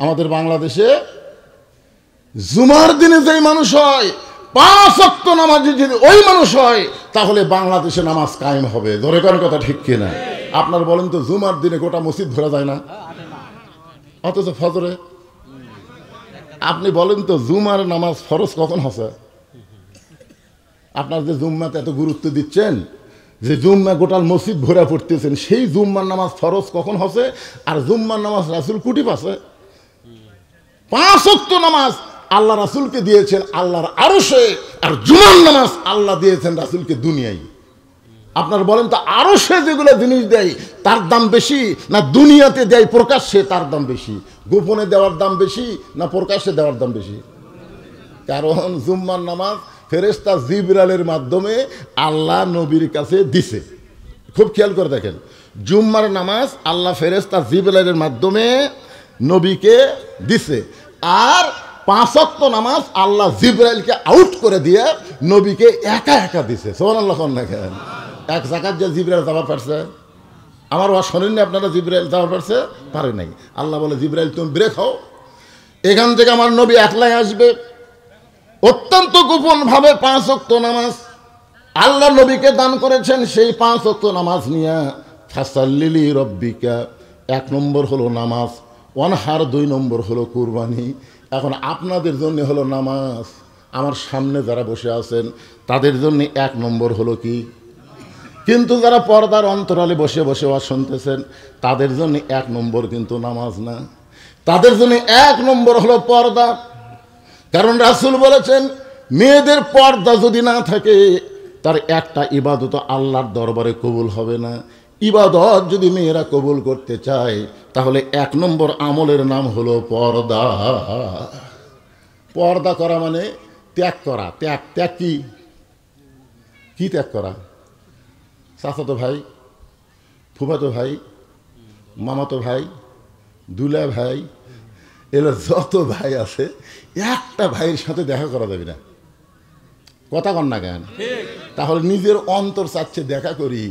আমাদের বাংলাদেশে জুমার দিনে যেই মানুষ হয়, 5 ওয়াক্ত নামাজি যদি ওই মানুষ হয়, তাহলে বাংলাদেশে নামাজ কায়েম হবে। ধরে কোন কথা ঠিক কিনা? আপনার বলেন তো, জুমার দিনে গোটা মসজিদ ভরা যায় না? অথচ ফজরে আপনি বলেন তো, জুমার নামাজ ফরজ কখন হচ্ছে? আপনার যে জুম্মাতে এত গুরুত্ব দিচ্ছেন, যে জুম্মা গোটাল মসজিদ ভরা পড়তেছেন, সেই জুম্মার নামাজ ফরজ কখন হচ্ছে? আর জুম্মার নামাজ রাসূল কুটি পাশে 5 ওয়াক্ত নামাজ আল্লাহ রাসূলকে দিয়েছেন আল্লাহর আরশে, আর জুমার নামাজ আল্লাহ দিয়েছেন রাসূলকে দুনিয়ায়। আপনার বলেন তো, আরশে যেগুলো জিনিস দেয় তার দাম বেশি, না দুনিয়াতে দেয় প্রকাশ্যে তার দাম বেশি? গোপনে দেওয়ার দাম বেশি না প্রকাশ্যে দেওয়ার দাম বেশি? কারণ জুম্মার নামাজ ফেরেশতা জিবরাইলের মাধ্যমে আল্লাহ নবীর কাছে দিছে। খুব খেয়াল করে দেখেন, জুম্মার নামাজ আল্লাহ ফেরেশতা জিবরাইলের মাধ্যমে নবীকে দিছে, আর 5 ওয়াক্ত নামাজ আল্লাহ জিবরাইলকে আউট করে দিয়ে নবীকে একা একা দিছে। সুবহানাল্লাহ। দেখেন, এক জায়গায় যে জিবরাইল যাবার পারছে, আমার ওয়াজ শোনেননি আপনারা? জিবরাইল যাবার পারছে? পারে নাই। আল্লাহ বলে, জিবরাইল তুমি ব্রেক হও, এখান থেকে আমার নবী একলাই আসবে। অত্যন্ত গোপনভাবে 5 ওয়াক্ত নামাজ আল্লাহ নবীকে দান করেছেন। সেই 5 ওয়াক্ত নামাজ নিয়ে ফাসাল্লিলি রব্বিকা, 1 নম্বর হলো নামাজ, ওয়ানহার 2 নম্বর হলো কুরবানি। এখন আপনাদের জন্য হলো নামাজ, আমার সামনে যারা বসে আছেন তাদের জন্য 1 নম্বর হলো কি? কিন্তু যারা পর্দার অন্তরালে বসে বসে ওয়াজ শুনতেছেন তাদের জন্য 1 নম্বর কিন্তু নামাজ না, তাদের জন্য 1 নম্বর হলো পর্দা। কারণ রাসূল বলেছেন, মেয়েদের পর্দা যদি না থাকে তার একটা ইবাদত আল্লাহর দরবারে কবুল হবে না। ইবাদত যদি মেয়েরা কবুল করতে চায় তাহলে 1 নম্বর আমলের নাম হলো পর্দা। পর্দা করা মানে ত্যাগ করা। ত্যাগ ত্যাগ কি ত্যাগ করা? চাচাতো ভাই, ফুফাতো ভাই, মামাতো ভাই, দুলা ভাই, এগুলো যত ভাই আছে, একটা ভাইয়ের সাথে দেখা করা যাবে না। কথা কন না কেন? তাহলে নিজের অন্তর চাচ্ছে দেখা করি,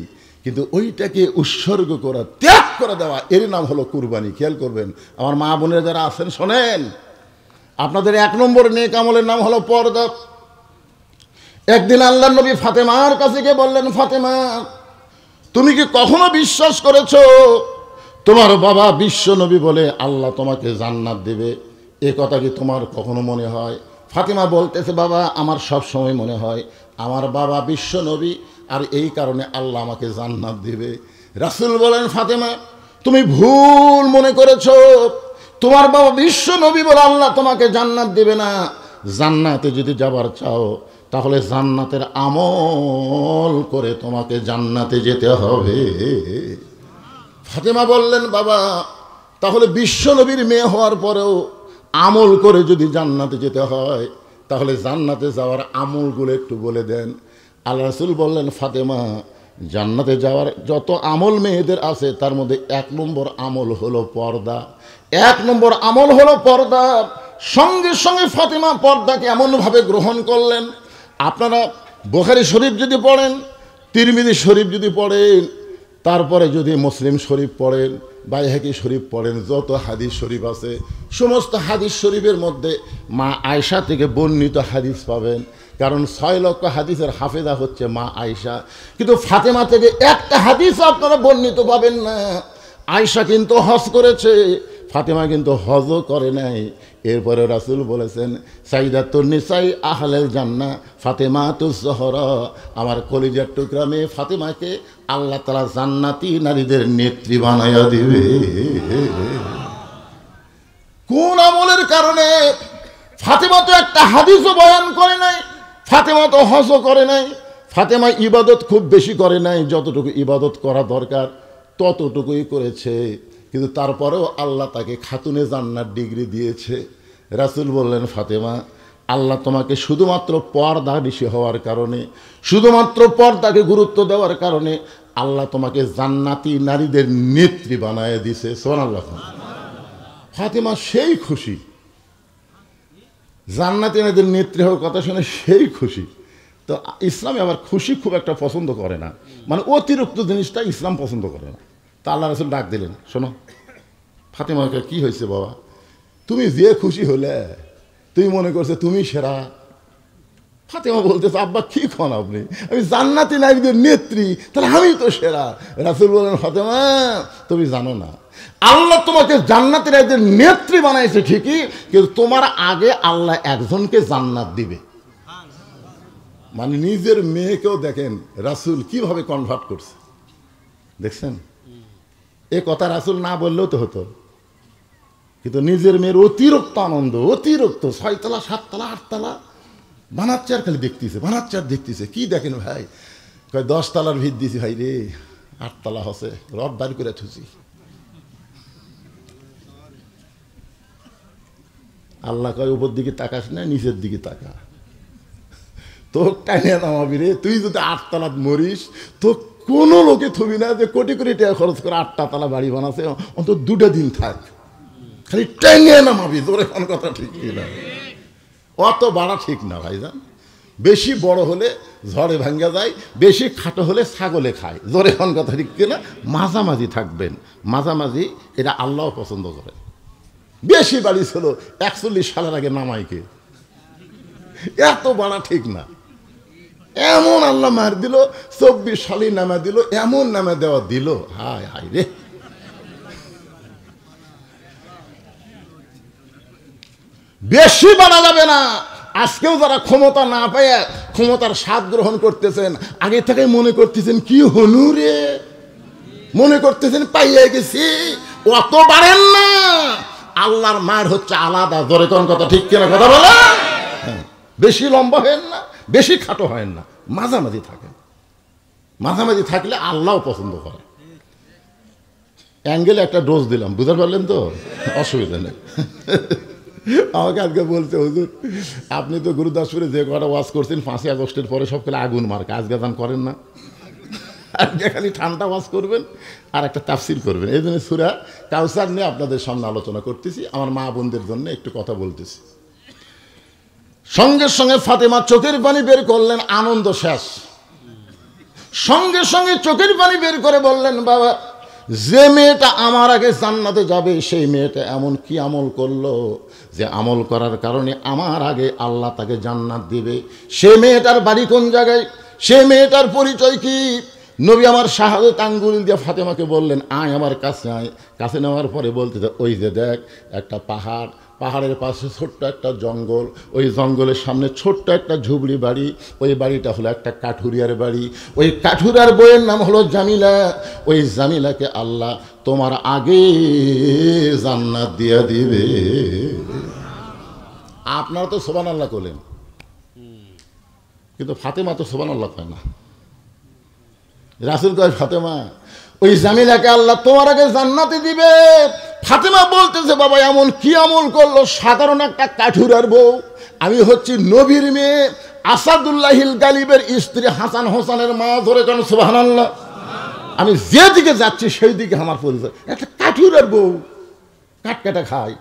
কিন্তু ওইটাকে উৎসর্গ করা, ত্যাগ করে দেওয়া, এর নাম হলো কুরবানি। খেয়াল করবেন আমার মা বোনেরা যারা আছেন, শোনেন, আপনাদের 1 নম্বর নেক আমলের নাম হলো পর্দা। একদিন আল্লাহর নবী ফাতেমার কাছে গিয়ে বললেন, ফাতেমা, তুমি কি কখনো বিশ্বাস করেছো তোমার বাবা বিশ্ব নবী বলে আল্লাহ তোমাকে জান্নাত দেবে? এ কথা কি তোমার কখনো মনে হয়? ফাতেমা বলতেছে, বাবা, আমার সব সময় মনে হয় আমার বাবা বিশ্ব নবী, আর এই কারণে আল্লাহ আমাকে জান্নাত দিবে। রাসূল বলেন, ফাতেমা, তুমি ভুল মনে করেছো। তোমার বাবা বিশ্ব নবী বলে আল্লাহ তোমাকে জান্নাত দিবে না। জান্নাতে যদি যাবার চাও তাহলে জান্নাতের আমল করে তোমাকে জান্নাতে যেতে হবে। ফাতেমা বললেন, বাবা, তাহলে বিশ্ব নবীর মেয়ে হওয়ার পরেও আমল করে যদি জান্নাতে যেতে হয় তাহলে জান্নাতে যাওয়ার আমলগুলো একটু বলে দেন। আল্লাহ রাসূল বললেন, ফাতেমা, জান্নাতে যাওয়ার যত আমল মেয়েদের আছে তার মধ্যে 1 নম্বর আমল হলো পর্দা। 1 নম্বর আমল হলো পর্দা। সঙ্গে সঙ্গে ফাতেমা পর্দাকে এমনভাবে গ্রহণ করলেন। আপনারা বুখারী শরীফ যদি পড়েন, তিরমিজি শরীফ যদি পড়েন, তারপরে যদি মুসলিম শরীফ পড়েন, বাইহাকি শরীফ পড়েন, যত হাদিস শরীফ আছে সমস্ত হাদিস শরীফের মধ্যে মা আয়েশা থেকে বর্ণিত হাদিস পাবেন। কারণ 6 লক্ষ হাদিসের হাফেজা হচ্ছে মা আয়েশা, কিন্তু ফাতেমা থেকে একটা হাদিস আপনারা বর্ণিত পাবেন না। আয়েশা কিন্তু হজ করেছে, ফাতেমা কিন্তু হজও করে নাই। এরপরে রাসূল বলেছেন, সাইয়্যিদাতুন নিসাই আহলেল জান্নাহ ফাতেমাতুজ জহরা, আমার কলিজার টুকরা মেয়ে ফাতেমাকে আল্লাহ তাআলা জান্নাতি নারীদের নেত্রী বানায়া দিবে। কোন আমলের কারণে? ফাতেমা তো একটা হাদিসও বয়ান করে নাই, ফাতেমা তো হজও করে নাই, ফাতেমা ইবাদত খুব বেশি করে নাই, যতটুকু ইবাদত করা দরকার ততটুকুই করেছে। কিন্তু তারপরেও আল্লাহ তাকে খাতুনে জান্নাত ডিগ্রি দিয়েছে। রাসূল বললেন, ফাতেমা, আল্লাহ তোমাকে শুধুমাত্র পর্দা বেশি হওয়ার কারণে, শুধুমাত্র পর্দাকে গুরুত্ব দেওয়ার কারণে আল্লাহ তোমাকে জান্নাতি নারীদের নেত্রী বানায় দিছে। সুবহানাল্লাহ। ফাতেমা সেই খুশি, জান্নাতি নারীদের নেত্রী হওয়ার কথা শুনে সেই খুশি। তো ইসলামে আবার খুশি খুব একটা পছন্দ করে না, মানে অতিরিক্ত জিনিসটা ইসলাম পছন্দ করে না। তা আল্লাহ রাসূল ডাক দিলেন, শোনো ফাতেমাকে, কি হয়েছে বাবা? তুমি যে খুশি হলে, তুমি মনে করছো তুমি সেরা। ফাতেমা বলতেছে, আব্বা কি খন আপনি, আমি জান্নাতি নারীদের নেত্রী, তাহলে আমি তো সেরা। রাসূল বলেন, ফাতেমা তুমি জানো না, আল্লাহ তোমাকে জান্নাতি নারীদের নেত্রী বানাইছে ঠিকই, কিন্তু তোমার আগে আল্লাহ একজনকে জান্নাত দিবে। মানে নিজের মেয়েকেও দেখেন রাসূল কিভাবে কনভার্ট করছে, দেখছেন? এ কথা রাসূল না বললেও তো হতো, কিন্তু নিজের মেয়ের অতিরিক্ত আনন্দ, অতিরিক্ত 6 তলা 7 তলা 8 তলা বানাচ্ছে, আর খালি দেখতেছে, বানাচ্ছে আর দেখতেছে। কি দেখেন ভাই, কয় 10 তলার ভিত দিছি ভাই রে, 8 তলা হসে, রড বাড়ি করে থুছি। আল্লাহ কয় উপর দিকে তাকাস না, নিচের দিকে তাকা, তোর টাইনে নামাবি রে। তুই যদি 8 তলাত মরিস, তো কোনো লোকে থবি না যে কোটি কোটি টাকা খরচ করে 8টা তলা বাড়ি বানাছে, অন্তত 2টা দিন থাক, খালি টাইনে নামাবি। তোর এখন কথা ঠিক কিনা? অত বাড়া ঠিক না ভাইজান। বেশি বড় হলে ঝড়ে ভাঙ্গা যায়, বেশি খাটো হলে ছাগলে খায়। জোরে এখন কথা ঠিক কিনা? মাঝামাঝি থাকবেন, মাঝামাঝি, এটা আল্লাহ পছন্দ করে। বেশি বাড়ি ছিল 41 সালের আগে নামাইকে, এত বাড়া ঠিক না। এমন আল্লাহ মার দিল, 24 সালে নামা দিল, এমন নামা দেওয়া দিল, হায় হায় রে। বেশি বাড়া যাবে না। আজকেও যারা ক্ষমতা না পেয়ে ক্ষমতার স্বাদ গ্রহণ করতেছেন, আগে থেকে মনে করতেছেন কি হনু রে, মনে করতেছেন পাইয়ে গেছি, অত বাড়েন না। আল্লাহর মার হচ্ছে আলাদা। জোরে কোন কথা ঠিক কিনা কথা বলে? বেশি লম্বা হেন না, বেশি খাটো হয় না, মাঝামাঝি থাকেন। মাঝামাঝি থাকলে আল্লাহও পছন্দ করে। অ্যাঙ্গেলে একটা ডোজ দিলাম, বুঝতে পারলেন তো? অসুবিধা নেই। আমাকে আজকে বলছে, হুজুর আপনি তো গুরুদাসপুরে যে কটা ওয়াজ করছেন 5ই আগস্টের পরে সব খালি আগুন মার্কা, আজকে দান করেন না, আজকে খালি ঠান্ডা ওয়াজ করবেন আর একটা তাফসির করবেন। এই জন্য সূরা কাউসার নিয়ে আপনাদের সামনে আলোচনা করতেছি, আমার মা বোনদের জন্য একটু কথা বলতেছি। সঙ্গে সঙ্গে ফাতেমা চোখের পানি বের করলেন, আনন্দ শেষ। সঙ্গে সঙ্গে চোখের পানি বের করে বললেন, বাবা যে মেয়েটা আমার আগে জান্নাতে যাবে, সেই মেয়েটা এমন কি আমল করলো যে আমল করার কারণে আমার আগে আল্লাহ তাকে জান্নাত দিবে? সে মেয়েটার বাড়ি কোন জায়গায়, সে মেয়েটার পরিচয় কি? নবী আমার শাহাদাত আঙ্গুল দিয়ে ফাতেমাকে বললেন, আয় আমার কাছে আয়। কাছে নেওয়ার পরে বলতে, ওই যে দেখ একটা পাহাড়, পাহাড়ের পাশে ছোট্ট একটা জঙ্গল, ওই জঙ্গলের সামনে ছোট্ট একটা ঝুবড়ি বাড়ি, ওই বাড়িটা হলো একটা কাঠুরিয়ার বাড়ি। ওই কাঠুরিয়ার বইয়ের নাম হলো জামিলা। ওই জামিলাকে আল্লাহ তোমার আগে জান্নাত দিয়ে দিবে। আপনারা তো সুবহানাল্লাহ করলেন, কিন্তু ফাতেমা তো সুবহানাল্লাহ কয় না। রাসূল কয়, ফাতেমা ওই জামিলাকে আল্লাহ তোমার আগে জান্নাতে দিবে। ফাতেমা বলতেছে, বাবা এমন কি আমল করলো? সাধারণ একটা কাঠুরার বউ, আমি হচ্ছি নবীর মেয়ে, আসাদুল্লাহিল গালিবের স্ত্রী, হাসান হোসেনের মা। ধরে কেন সুবহানাল্লাহ। আমি যেদিকে যাচ্ছি সেই দিকে আমার পরিচয়। একটা কাঠুরার বউ, কাঠ কাটা খায়,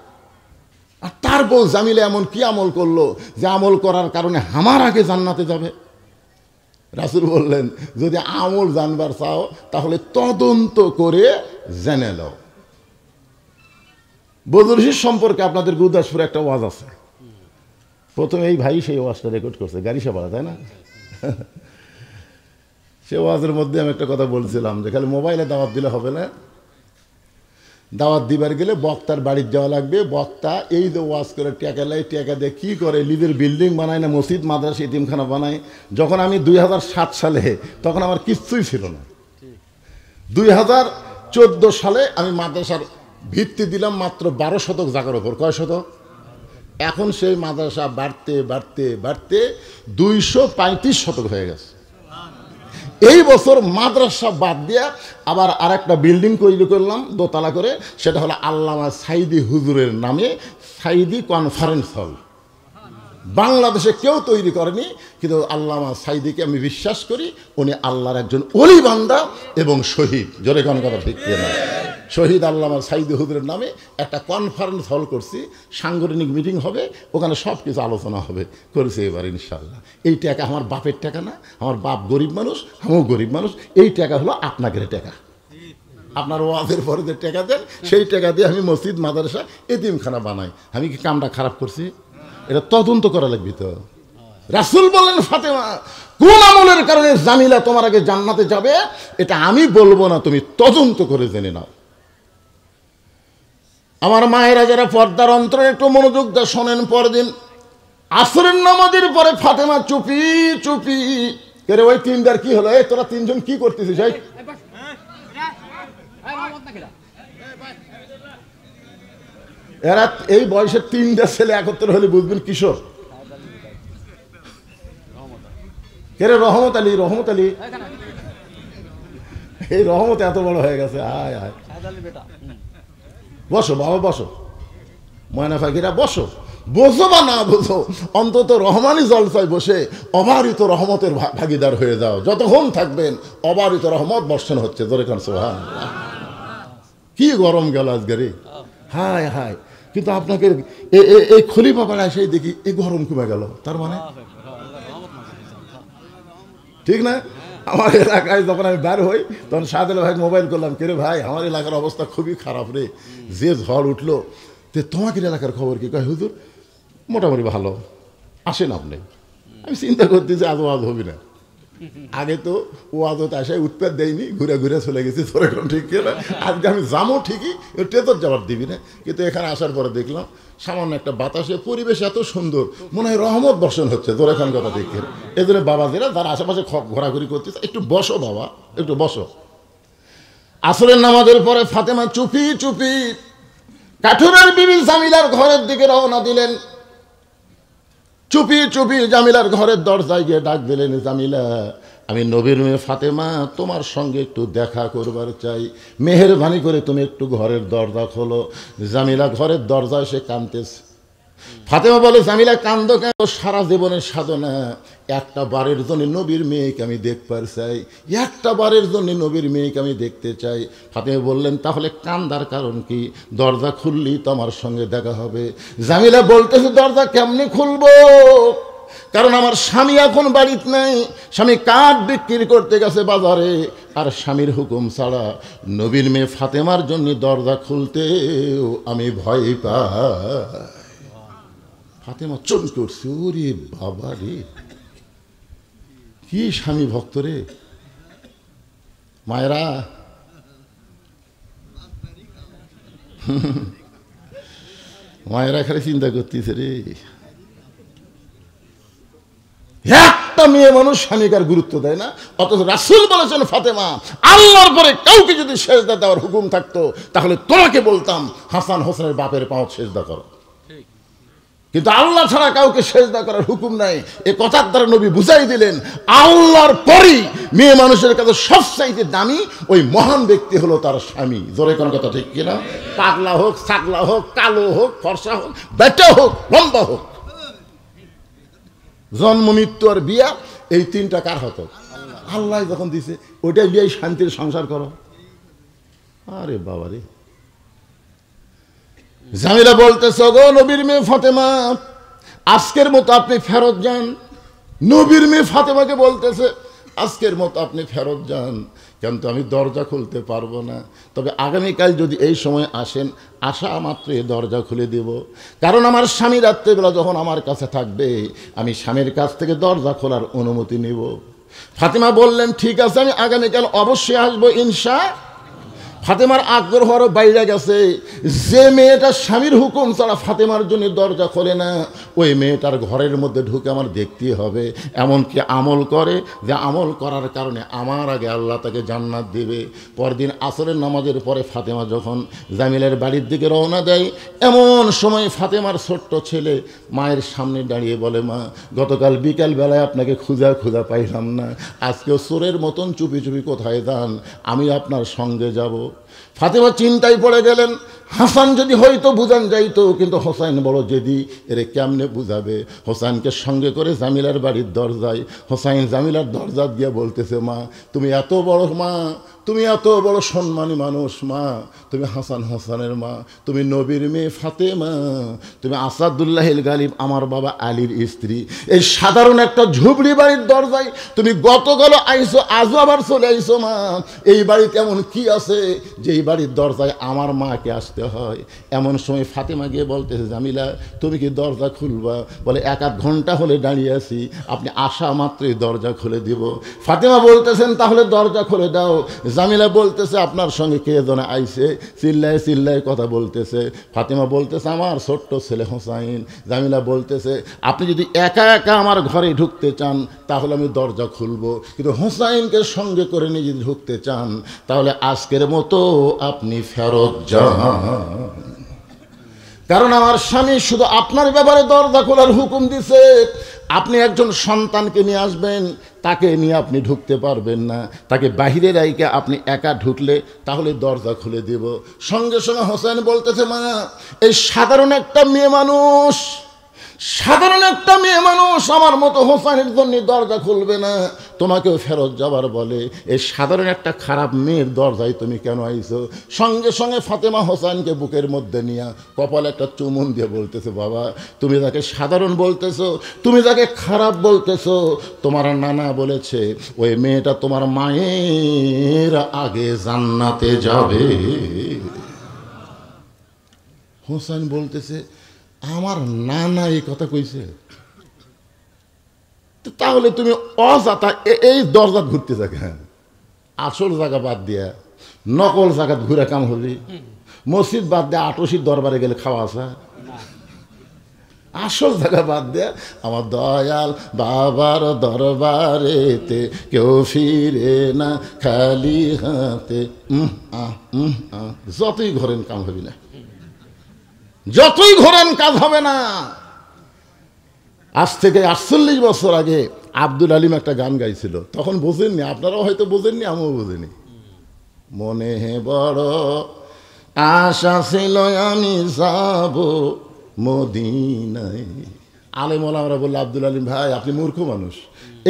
আর তার বউ জামিলা এমন কি আমল করলো যে আমল করার কারণে আমার আগে জান্নাতে যাবে? রাসূল বললেন, যদি আমল জানবার চাও তাহলে তদন্ত করে জেনে নাও। বদরশীর সম্পর্কে আপনাদের গুরুদাসপুরে একটা ওয়াজ আছে। প্রথমে এই ভাই সেই ওয়াজটা রেকর্ড করছে, গাড়ি সাবাড়া, তাই না? সে ওয়াজের মধ্যে আমি একটা কথা বলছিলাম যে খালি মোবাইলে দাওয়াত দিলে হবে না, দাওয়াত দিবার গেলে বক্তার বাড়ির যাওয়া লাগবে। বক্তা এই যে ওয়াজ করে টাকা লাই, টাকা দিয়ে কী করে? লিদের বিল্ডিং বানায় না, মসজিদ মাদ্রাসা ইতিমখানা বানায়। যখন আমি 2007 সালে, তখন আমার কিচ্ছুই ছিল না। 2014 সালে আমি মাদ্রাসার ভিত্তি দিলাম মাত্র 12 শতক জায়গার ওপর। কয় শতক? এখন সেই মাদ্রাসা বাড়তে বাড়তে বাড়তে 235 শতক হয়ে গেছে। এই বছর মাদ্রাসা বাদ দিয়া আবার আর একটা বিল্ডিং তৈরি করলাম দোতলা করে, সেটা হলো আল্লামা সাইদি হুজুরের নামে সাইদি কনফারেন্স হল। বাংলাদেশে কেউ তৈরি করেনি, কিন্তু আল্লামা সাইদিকে আমি বিশ্বাস করি, উনি আল্লাহর একজন ওলি বান্দা এবং শহীদ। জোরে কোন কথা ঠিক না? শহীদ আল্লামা সাইদি হুজুরের নামে একটা কনফারেন্স হল করছি, সাংগঠনিক মিটিং হবে, ওখানে সব কিছু আলোচনা হবে। করেছে এবার ইনশাল্লাহ। এই টাকা আমার বাপের টাকা না, আমার বাপ গরিব মানুষ, আমিও গরিব মানুষ। এই টাকা হলো আপনাদের টাকা। আপনার ওয়াজের পরে যে টাকা দেন সেই টাকা দিয়ে আমি মসজিদ মাদ্রাসা এতিমখানা বানাই। আমি কি কামটা খারাপ করছি? এটা তদন্ত করা লাগবে তো। রাসূল বললেন ফাতেমা কোন আমলের কারণে জামিলা তোমার আগে জান্নাতে যাবে এটা আমি বলবো না, তুমি তদন্ত করে জেনে নাও। আমার মায়েরা যারা পর্দার অন্তরে একটু মনোযোগ দিয়ে শোনেন, পরদিন আসরের নামাজের পরে ফাতেমা চুপি চুপি করে ওই তিনটার কি হলো, এই তোরা তিনজন কি করতেছিস? এরা এই বয়সের তিনটা ছেলে একত্র হলে বুঝবেন কিশোর। কেরে রহমত আলী, রহমত আলী, এই রহমত এত বড় হয়ে গেছে। আয় আয় বসো বাবা বসো, ময়না ফাকিরা বসো, বোঝো বা না বোঝো অন্তত রহমানি জলসায় বসে অবারিত রহমতের ভাগিদার হয়ে যাও। যতক্ষণ থাকবেন অবারিত রহমত বর্ষণ হচ্ছে। জোরে কান সুবহানাল্লাহ। কি গরম গেল আজকে রে, হায় হায়। কিন্তু আপনাকে এই খলিফা পাড়ায় সেই দেখি এই গরম কমে গেল, তার মানে ঠিক না? আমার এলাকায় যখন আমি বের হই তখন সাদেল ভাই মোবাইল করলাম, কে রে ভাই আমার এলাকার অবস্থা খুবই খারাপ রে, যে ঝড় উঠলো। তো তোমাকে এলাকার খবর কি? কয় হুজুর মোটামুটি ভালো, আসেন আপনি। আমি চিন্তা করতেছি আজ ওয়াজ হবি না। আগে তো ওয়াজতে আসায় উৎপাদ দেয়নি, ঘুরে ঘুরে চলে গেছি। তোর এখন ঠিক না, আজকে আমি যাবো ঠিকই, টেতর যাবার দিবি না। কিন্তু এখানে আসার পরে দেখলাম সামান্য একটা বাতাসে পরিবেশ এত সুন্দর, মনে হয় রহমত বর্ষণ হচ্ছে। তোর এখন কথা ঠিক। এই জন্য বাবাজিরা যারা আশেপাশে ঘোরাঘুরি করতেছে একটু বসো বাবা, একটু বসো। আসরের নামাজের পরে ফাতেমা চুপি চুপি কাঠুরের বিবি জামিলার ঘরের দিকে রওনা দিলেন। চুপি চুপি জামিলার ঘরের দরজায় গিয়ে ডাক দিলেন, জামিলা আমি নবীর মেয়ে ফাতেমা তোমার সঙ্গে একটু দেখা করবার চাই, মেহেরবানি করে তুমি একটু ঘরের দরজা খোলো। জামিলা ঘরের দরজায় সে কাঁদতেছে। ফাতেমা বলে, জামিলা কান্দো কেন? সারা জীবনের সাধনা একটা বারের জন্য নবীর মেয়েকে আমি দেখবার চাই, একটা বারের জন্য নবীর মেয়েকে আমি দেখতে চাই। ফাতেমা বললেন, তাহলে কান্দার কারণ কি? দরজা খুললেই তো আমার সঙ্গে দেখা হবে। জামিলা বলতেছে, দরজা কেমনে খুলবো? কারণ আমার স্বামী এখন বাড়িতে নাই, স্বামী কাঠ বিক্রি করতে গেছে বাজারে, আর স্বামীর হুকুম ছাড়া নবীর মেয়ে ফাতেমার জন্য দরজা খুলতেও আমি ভয় পাই। ফাতেমা চমকে উঠছে, ওরে বাবা রে, কি স্বামী ভক্ত রে। মায়েরা মায়েরা খালি চিন্তা করতেছে রে, একটা মেয়ে মানুষ স্বামীকার গুরুত্ব দেয় না। অথচ রাসূল বলেছেন, ফাতেমা আল্লাহর পরে কাউকে যদি সেজদা দেওয়ার হুকুম থাকতো তাহলে তোমাকে বলতাম হাসান হোসেনের বাপের পাঁও সেজদা করো, কিন্তু আল্লাহ ছাড়া কাউকে সেজদা করার হুকুম নাই। এ কথার দ্বারা নবী বুঝাই দিলেন, আল্লাহর পরই মেয়ে মানুষের কাছে সবচাইতে দামি ওই মহান ব্যক্তি হলো তার স্বামী। জোরে কোন কথা ঠিক কিনা? পাগলা হোক, ছাগলা হোক, কালো হোক, ফর্সা হোক, বেটা হোক, লম্বা হোক, জন্ম মৃত্যু আর বিয়া এই তিনটা কার হতো? আল্লাহ যখন দিছে ওইটাই বিয়ে শান্তির সংসার করো। আরে বাবা রে। জামিলা বলতেছে, গো নবীর মেয়ে ফাতেমা আজকের মতো আপনি ফেরত যান। নবীর মেয়ে ফাতেমাকে বলতেছে, আজকের মতো আপনি ফেরত যান, কিন্তু আমি দরজা খুলতে পারবো না। তবে আগামীকাল যদি এই সময় আসেন, আসা মাত্র দরজা খুলে দেব। কারণ আমার স্বামী রাত্রেবেলা যখন আমার কাছে থাকবে আমি স্বামীর কাছ থেকে দরজা খোলার অনুমতি নেব। ফাতেমা বললেন, ঠিক আছে আমি আগামীকাল অবশ্যই আসবো ইনশা। ফাতেমার আগ্রহ আরো বাইরে গেছে। যে মেয়েটা স্বামীর হুকুম ছাড়া ফাতেমার জন্য দরজা খোলে না, ওই মেয়েটার ঘরের মধ্যে ঢুকে আমার দেখতে হবে। এমনকি আমল করে, যে আমল করার কারণে আমার আগে আল্লাহ তাকে জান্নাত দিবে। পরদিন আসরের নামাজের পরে ফাতেমা যখন জামিলের বাড়ির দিকে রওনা দেয়, এমন সময় ফাতেমার ছোট্ট ছেলে মায়ের সামনে দাঁড়িয়ে বলে, মা গতকাল বিকাল বেলায় আপনাকে খুঁজা পাইলাম না, আজকেও চোরের মতন চুপি চুপি কোথায় যান? আমি আপনার সঙ্গে যাব। ফাতেমা চিন্তায় পড়ে গেলেন, হাসান যদি হয়তো বুঝান যাইতো, কিন্তু হোসাইন বড় জেদি, এরে কেমনে বুঝাবে? হোসাইনকে সঙ্গে করে জামিলার বাড়ির দরজায়, হোসাইন জামিলার দরজা দিয়ে বলতেছে, মা তুমি এত বড় মা তুমি এত বড় সম্মানী মানুষ মা, তুমি হাসান হোসেনের মা, তুমি নবীর মেয়ে ফাতেমা, তুমি আসাদুল্লাহিল গালিব আমার বাবা আলীর স্ত্রী। এই সাধারণ একটা ঝুপড়ি বাড়ির দরজায় তুমি গতকাল আইসো, আজও আবার চলে আইসো মা। এই বাড়িতে এমন কি আছে যে এই বাড়ির দরজায় আমার মাকে আসতে হয়? এমন সময় ফাতেমা গিয়ে বলতেছে, জামিলা তুমি কি দরজা খুলবা? বলে 1-1 ঘন্টা হলে দাঁড়িয়ে আছি, আপনি আসা মাত্রই দরজা খুলে দিব। ফাতেমা বলতেছেন তাহলে দরজা খুলে দাও। জামিলা বলতেছে আপনার সঙ্গে কে যেন আইছে, চিল্লায় চিল্লায় কথা বলতেছে। ফাতেমা বলতেছে আমার ছোট্ট ছেলে হোসাইন। জামিলা বলতেছে আপনি যদি একা একা আমার ঘরে ঢুকতে চান তাহলে আমি দরজা খুলবো, কিন্তু হোসাইনকে সঙ্গে করে নিয়ে যদি ঢুকতে চান তাহলে আজকের মতো আপনি ফেরত যান, কারণ আমার স্বামী শুধু আপনার ব্যাপারে দরজা খোলার হুকুম দিছে। আপনি একজন সন্তানকে নিয়ে আসবেন, তাকে নিয়ে আপনি ঢুকতে পারবেন না, তাকে বাহিরে রাইকে আপনি একা ঢুকলে তাহলে দরজা খুলে দেব। সঙ্গে সঙ্গে হোসেন বলতেছে মা, এই সাধারণ একটা মেয়ে মানুষ, সাধারণ একটা মেয়ে মানুষ আমার মতো হোসেনের জন্য দরজা খুলবে না, তোমাকেও ফেরত যাবার বলে। এই সাধারণ একটা খারাপ মেয়ের দরজায় তুমি কেন আইছো? সঙ্গে সঙ্গে ফাতেমা হোসেনকে বুকের মধ্যে নিয়ে কপালে একটা চুমুন দিয়ে বলতেছে, বাবা তুমি যাকে সাধারণ বলতেছো, তুমি যাকে খারাপ বলতেছো, তোমার নানা বলেছে ওই মেয়েটা তোমার মায়ের আগে জান্নাতে যাবে। হোসেন বলতেছে আমার নানা এই কথা কইছে, তাহলে তুমি অজাতা এই দরজা ঘুরতে যাকে, হ্যাঁ আসল জায়গা বাদ দিয়া নকল জায়গা ঘুরে কাম হবি? মসজিদ বাদ দিয়ে আটশির দরবারে গেলে খাওয়া আসা? আসল জায়গা বাদ দেয়া আমার দয়াল বাবার দরবারেতে কেউ ফিরে না খালি হাতে। যতই ঘরেন কাম হবি না, যতই ঘোরেন কাজ হবে না। আজ থেকে 48 বছর আগে আব্দুল আলিম একটা গান গাইছিল, তখন বোঝেননি, আপনারাও হয়তো বোঝেননি, আমিও বুঝিনি। মনে বড় আশা ছিল আমি যাব মদিনায়। আলেম ওলামারা বলল আব্দুল আলিম ভাই আপনি মূর্খ মানুষ,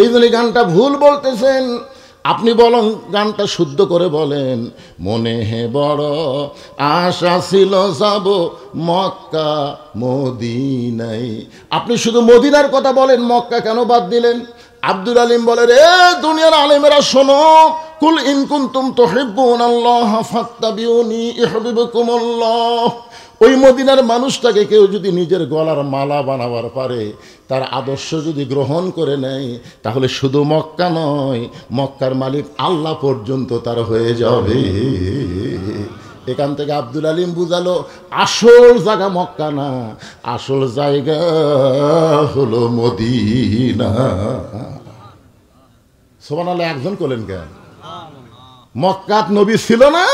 এই জন্য গানটা ভুল বলতেছেন, আপনি বলেন গানটা শুদ্ধ করে বলেন। মনে বড় আশা ছিল যাব মক্কা মদিনায়। আপনি শুধু মদিনার কথা বলেন, মক্কা কেন বাদ দিলেন? আব্দুল আলিম বলে, রে দুনিয়ার আলেমেরা শোনো, কুল ইন কুনতুম তুহিব্বুনাল্লাহ ফাত্তাবিউনি ইউহিব্বুকুমুল্লাহ। ওই মদিনার মানুষটাকে কেউ যদি নিজের গলার মালা বানাবার পারে, তার আদর্শ যদি গ্রহণ করে নেয়, তাহলে শুধু মক্কা নয়, মক্কার মালিক আল্লাহ পর্যন্ত তার হয়ে যাবে। এখান থেকে আব্দুল আলিম বুঝালো আসল জায়গা মক্কা না, আসল জায়গা হলো মদিনা। সুবহানাল্লাহ, একজন করলেন কেন? মক্কাত নবী ছিল না,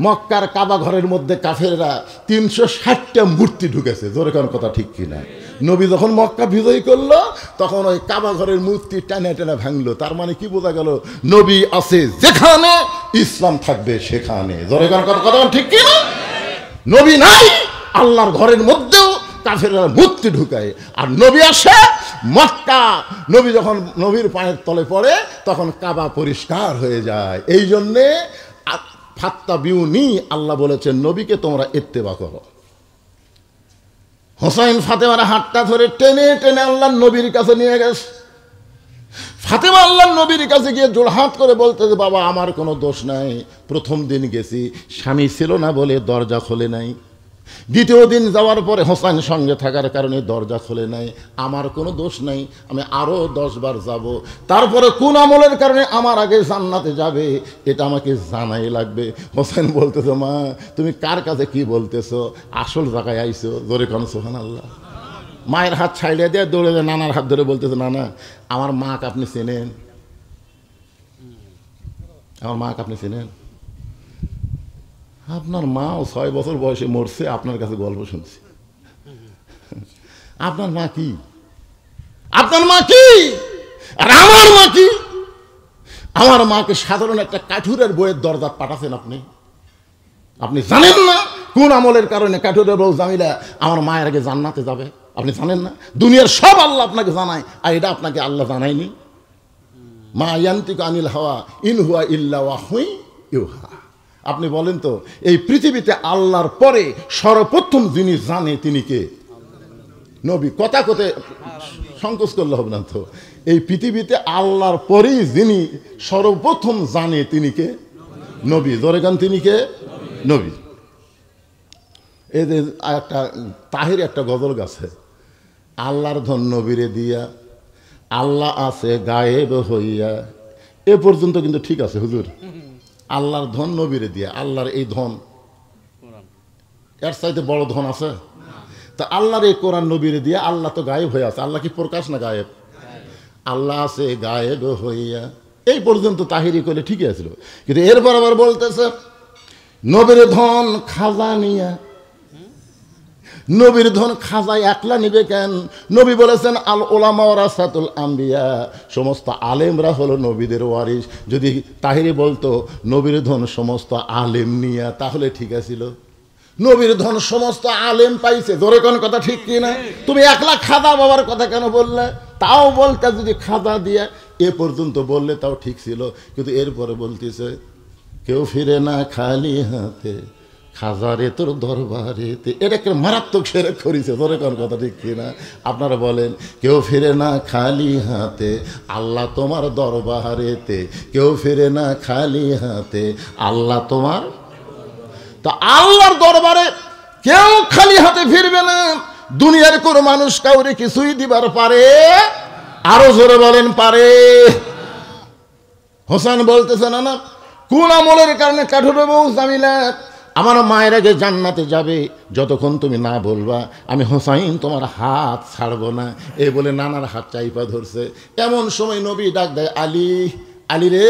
মক্কার কাবা ঘরের মধ্যে কাফেররা 360টা মূর্তি ঢুকেছে। জোরে কোন কথা ঠিক কিনা? নবী যখন মক্কা বিজয় করলো তখন ওই কাবা ঘরের মূর্তি টানে টানে ভাঙলো। তার মানে কি বোঝা গেল? নবী আছে যেখানে ইসলাম থাকবে সেখানে। জোরে কোন কথা ঠিক কিনা? নবী নাই, আল্লাহর ঘরের মধ্যেও কাফেররা মূর্তি ঢুকায়, আর নবী আসে মক্কা, নবী যখন নবীর পায়ের তলে পড়ে তখন কাবা পরিষ্কার হয়ে যায়। এই জন্যে ফাত্তাবিউনি আল্লাহ বলেছেন নবীকে তোমরা ইত্তেবা করো। হোসাইন ফাতেমার হাতটা ধরে টেনে টেনে আল্লাহর নবীর কাছে নিয়ে গেছে। ফাতেমা আল্লাহর নবীর কাছে গিয়ে জোড়হাত করে বলতে যে বাবা আমার কোনো দোষ নাই, প্রথম দিন গেছি স্বামী ছিল না বলে দরজা খোলে নাই, দ্বিতীয় দিন যাওয়ার পরে হোসাইন সঙ্গে থাকার কারণে দরজা খোলে নাই, আমার কোনো দোষ নাই, আমি আরও 10 বার যাব, তারপরে কোন আমলের কারণে আমার আগে জান্নাতে যাবে এটা আমাকে জানাই লাগবে। হোসাইন বলতেছো মা তুমি কার কাছে কি বলতেছো, আসল জায়গায় আইছো। জোরে কোন সুবহানাল্লাহ। মায়ের হাত ছাইড়ে দিয়ে দৌড়ে দিয়ে নানার হাত ধরে বলতেছে নানা আমার মাকে আপনি চেনেন, আমার মাকে আপনি চেনেন? আপনার মাও 6 বছর বয়সে মরছে, আপনার কাছে গল্প শুনছি। আপনার মা কি? আপনার মা কি? আর আমার মা কি? আমার মাকে সাধারণ একটা কাঠুরের বইয়ের দরজা পাঠাচ্ছেন আপনি। আপনি জানেন না কোন আমলের কারণে কাঠুরের বউ জামিলা আমার মায়ের আগে জান্নাতে যাবে? আপনি জানেন না? দুনিয়ার সব আল্লাহ আপনাকে জানায়, আর এটা আপনাকে আল্লাহ জানায়নি। মা ইয়ান্তিকু আনিল হাওয়া ইন হুয়া ইল্লা ওয়াহয়ুন ইউহা। আপনি বলেন তো, এই পৃথিবীতে আল্লাহর পরে সর্বপ্রথম যিনি জানে তিনি কে? নবী। কথা কোথায় সংকোচ করলে হবে না তো। এই পৃথিবীতে আল্লাহর পরেই যিনি সর্বপ্রথম জানে তিনি কে? নবী। ধরে গান তিনি কে? নবী। এই যে একটা তাহির একটা গজল গাছে, আল্লাহর ধন নবীরে দিয়া, আল্লাহ আছে গায়েব হইয়া। এ পর্যন্ত কিন্তু ঠিক আছে হুজুর। আল্লাহর ধন নবীরে দিয়া, আল্লাহর এই ধন, এর চাইতে বড় ধন আছে? তা আল্লাহর এই কোরআন নবীরে দিয়া, আল্লাহ তো গায়েব হয়ে আছে। আল্লাহ কি প্রকাশ না গায়েব? আল্লাহ আছে গায়েব হইয়া, এই পর্যন্ত তাহিরি করলে ঠিকই আছিল। কিন্তু এরপর আবার বলতেছে নবীর ধন খাজা নিয়া। নবীর ধন খাজা একলা নিবে কেন? নবী বলেছেন আল ওলামা ওয়ারাসাতুল আম্বিয়া, সমস্ত আলেমরা হলো নবীদের ওয়ারিস। যদি তাহিরি বলতো নবীর ধন সমস্ত আলেম নিয়া, তাহলে ঠিক আছিল। নবীর ধন সমস্ত আলেম পাইছে। ধরে কোন কথা ঠিক কি না? তুমি একলা খাজা বাবার কথা কেন বললে? তাও বলতে যদি খাজা দিয়া, এ পর্যন্ত বললে তাও ঠিক ছিল। কিন্তু এরপরে বলতেছে কেউ ফিরে না খালি হাতে, খাজারে তোর দরবারেতে। এটাকে মারাত্মক সেরে করেছে। ধরে কোন কথা ঠিক কিনা? আপনারা বলেন, কেউ ফিরে না খালি হাতে, আল্লাহ তোমার দরবারেতে। কেউ ফিরে না খালি হাতে, আল্লাহ তোমার। তা আল্লাহর দরবারে কেউ খালি হাতে ফিরবে না। দুনিয়ার কোন মানুষ কাউরে কিছুই দিবার পারে? আরো জোরে বলেন পারে? হোসেন বলতেছে না না, কোন আমলের কারণে কাঠুরে বউ জামিলা আমার মায়ের আগে জান্নাতে যাবে, যতক্ষণ তুমি না বলবা আমি হোসাইন তোমার হাত ছাড়বো না। এই বলে নানার হাত চাইপা ধরছে। এমন সময় নবী ডাক দেয় আলী, আলী রে।